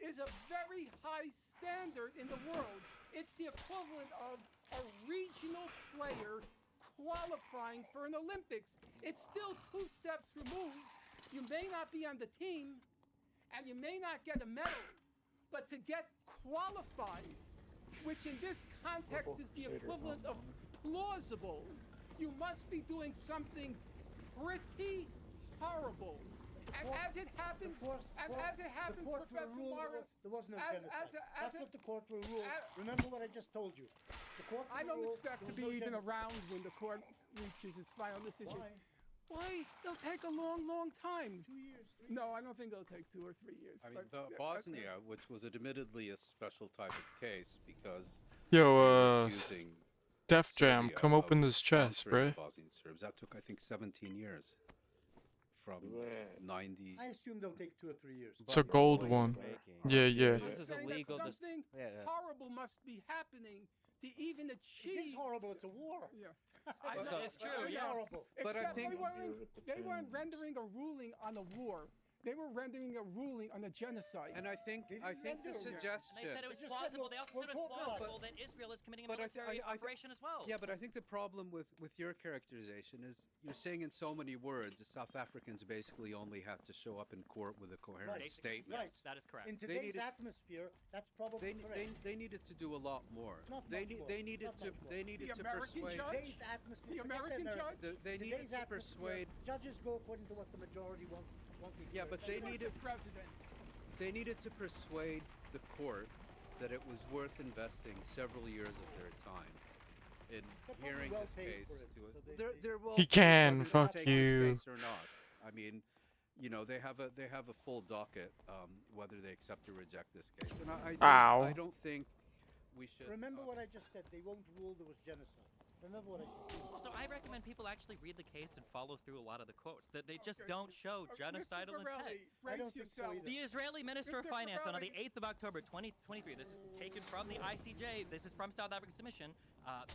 is a very high standard in the world. It's the equivalent of a regional player qualifying for an Olympics. It's still 2 steps removed. You may not be on the team and you may not get a medal, But to get qualified, which in this context is the equivalent of plausible, you must be doing something pretty horrible. And as it happens, Professor Morris, there was no as- genocide. as a- That's as a- what the court will rule. as- Remember what I just told you. The court will I don't rule expect to there be was no even genocide. around when the court reaches its final decision. Why? Why? It'll take a long, long time. 2 years. 3 No, I don't think it'll take 2 or 3 years. I mean, but the Bosnia, which was admittedly a special type of case because they were Yo, accusing Def Jam, Serbia come of open this chest, sponsoring bruh. the Bosnian Serbs. That took, I think, 17 years. From Yeah. 90. I assume they'll take 2 or 3 years. It's a But the gold point one. you're making- Yeah, yeah. I'm This is saying illegal. that This, something yeah. horrible must be happening to even It achieve. is horrible. It's a war. Yeah. I know, it's true, It is yes. horrible. But I Except think- they weren't, With the they weren't tunes. rendering a ruling on a war. They were rendering a ruling on a genocide. And I think They the didn't render it. suggestion. And they said it was They just said, plausible. look, They also we're said it was talking about- plausible that Israel is committing a But I military thi- I thi- operation as well. Yeah, but I think the problem with your characterization is you're saying in so many words the South Africans basically only have to show up in court with a coherent Right. statement. Right. That is correct. In They today's needed- atmosphere, that's probably correct. They needed to do a lot more. Not They much need more. they needed Not to much more. they needed The to American persuade judge? Today's atmosphere. The forget American judge? they needed Today's to atmosphere, persuade Judges go according to what the majority want. Yeah, but He they was needed the president. they needed to persuade the court that it was worth investing several years of their time in They're probably hearing well this paid case for it, to so us. they- They're well He paid can, whether they fuck take you. this case or not. I mean, you know, they have a full docket whether they accept or reject this case. And Ow. I don't think we should Remember what I just said. They won't rule there was genocide. Remember what I said. Also, I recommend people actually read the case and follow through a lot of the quotes. That they just Okay, don't show genocidal Mr. intent. Borelli, I brace don't think so yourself. either. The Israeli Minister of Mr. Finance on the Borelli. 8th of October 2023, this is taken from the ICJ, this is from South African submission,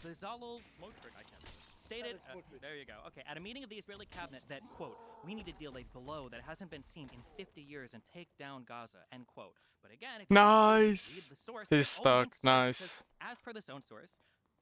Bezalel Smotrich, I can't stated, Smotrich. there you go, okay, at a meeting of the Israeli cabinet that, quote, we need to deal a blow that hasn't been seen in 50 years and take down Gaza, end quote. But again, if you Nice. read the source, He's their own stuck. link source, it Nice. says, as per this own source,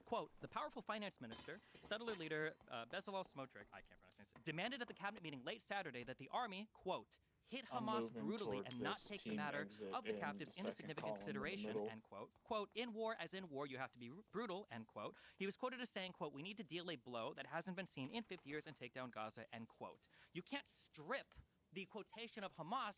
quote, the powerful finance minister, settler leader Bezalel Smotrich, I can't pronounce this, demanded at the cabinet meeting late Saturday that the army, quote, hit I'm Hamas moving brutally toward and not this take the team matter exit of the in captives the into second significant column in the consideration, middle. end quote. Quote, in war, as in war, you have to be brutal, end quote. He was quoted as saying, quote, we need to deal a blow that hasn't been seen in 50 years and take down Gaza, end quote. You can't strip the quotation of Hamas,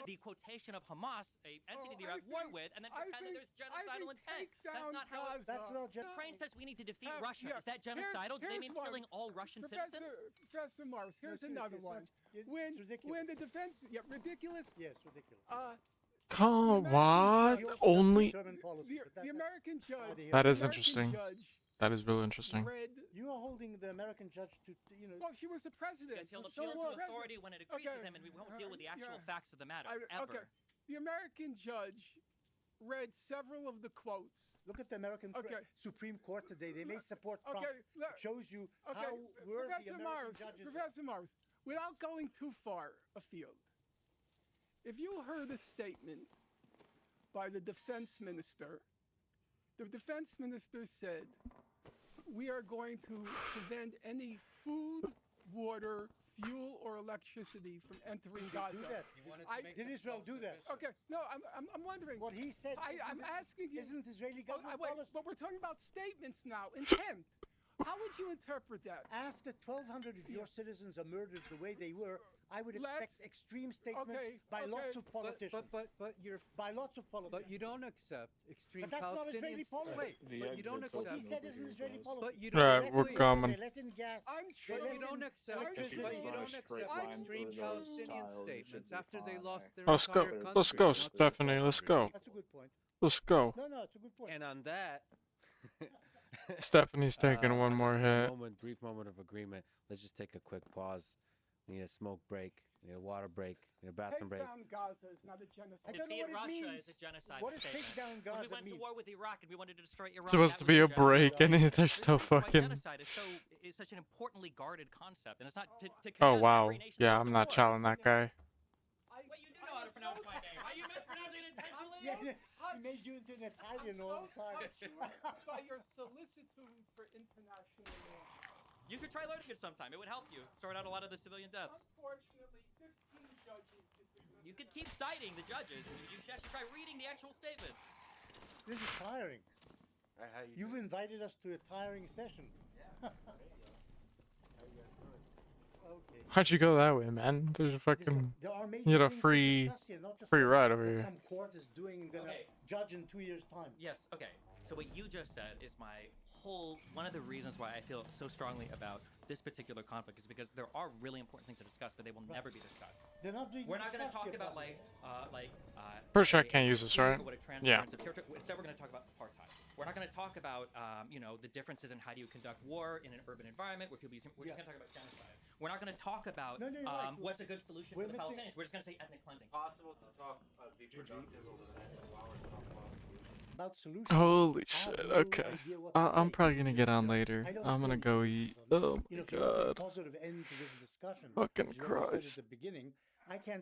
the quotation of Hamas, a entity that you're at war with, and then I pretend that think- there's genocidal I think intent. take That's down not how it, Gaza. That's not Ukraine says we need to defeat Have- Russia. yeah, Is that here's- genocidal? Do they here's mean one. killing all Russian citizens? Professor Morris, here's Yes, yes, another yes, one. it's When ridiculous. the defense, ridiculous. Yes, ridiculous. Come, He what? also doesn't Only. determine policy, but The American judge. neither here That nor is there. interesting. Judge That is really interesting. read. You are holding the American judge to Well, she was the president. Because he'll so appeal what? to authority when it agrees Okay, with him, and we won't deal with the actual yeah. facts of the matter, ever. Okay. The American judge read several of the quotes. Look at the American Okay. Supreme Court today. They may support Trump. Okay, look. It shows you Okay, how worthy Professor American Morris, judges are. Professor Morris, without going too far afield, if you heard a statement by the defense minister said, we are going to prevent any food, water, fuel, or electricity from entering Gaza. Do that. Did Israel do that? Okay, no, I'm wondering. What he said. I'm asking you. Isn't Israeli Oh, government wait, policy? but we're talking about statements now, intent. How would you interpret that? After 1,200 of your citizens are murdered the way they were, I would expect Let's- extreme statements okay, by lots okay. of politicians. But you're by lots of politicians. but you don't accept extreme But that's not Israeli Palestinian. policy. Wait, The but you don't exit's What accept. he open said over isn't here, Israeli guys. policy. But you don't. Right, They let we're in- coming. They let in gas. I'm They sure let You don't in accept. electricity. But you Run a don't straight accept line extreme through those Palestinian tiles, you should statements be after they fine lost there. their Let's go. entire country. Let's go, not just Stephanie. Let's 1,200 go. people. That's a good point. Let's go. No, it's a good point. And on that, Stephanie's taking one more hit. Brief moment of agreement. Let's just take a quick pause. We need a smoke break. We need a water break. We need a bathroom Take break. down Gaza is not a genocide. I don't know Defeat what it Russia means. is a genocide What does statement. take down When Gaza we went mean? to war with Iraq and we wanted to destroy Iraq, Supposed that to be was a genocide. break, and they're This still is why fucking. genocide is such an importantly guarded concept, and it's not to Oh condemn wow. every nation Yeah, that I'm goes not to war. challenging that guy. Wait, you do know how to pronounce my name. Are you mispronouncing it intentionally? He made you into an Italian all the time. By your solicitude for international law. You should try learning it sometime. It would help you sort out a lot of the civilian deaths. Unfortunately, 15 judges disagree You could keep citing the judges. You should actually try reading the actual statements. This is tiring. How you You've invited us to a tiring session. Okay. How'd you go that way, man? There's a fucking There are major you had a things to free- discuss here, not just free what- ride over what here. Some court is doing and gonna Okay. judge in 2 years' time. Yes, okay. So what you just said is one of the reasons why I feel so strongly about this particular conflict is because there are really important things to discuss, but they will never be discussed. They're not being We're not going to discussed talk here, about Bobby. Pretty sure I a can't use this, critique right? or what a Yeah. transference of territory. Instead, we're going to talk about apartheid. We're not going to talk about the differences in how do you conduct war in an urban environment where people use. We're just going to talk about genocide. We're not going to talk about No, you're right. what's a good solution We're for the missing- Palestinians. We're just going to say ethnic cleansing. possible to talk be productive over the next 2 hours and talk about solutions? About solutions. Holy I have shit. no Okay. idea what to I'm say. probably gonna get on later. I don't I'm see gonna any go solutions eat. on it. Oh You know, my if you want a god. positive end to this discussion, Fucking which is what I said Christ. at the beginning, I can't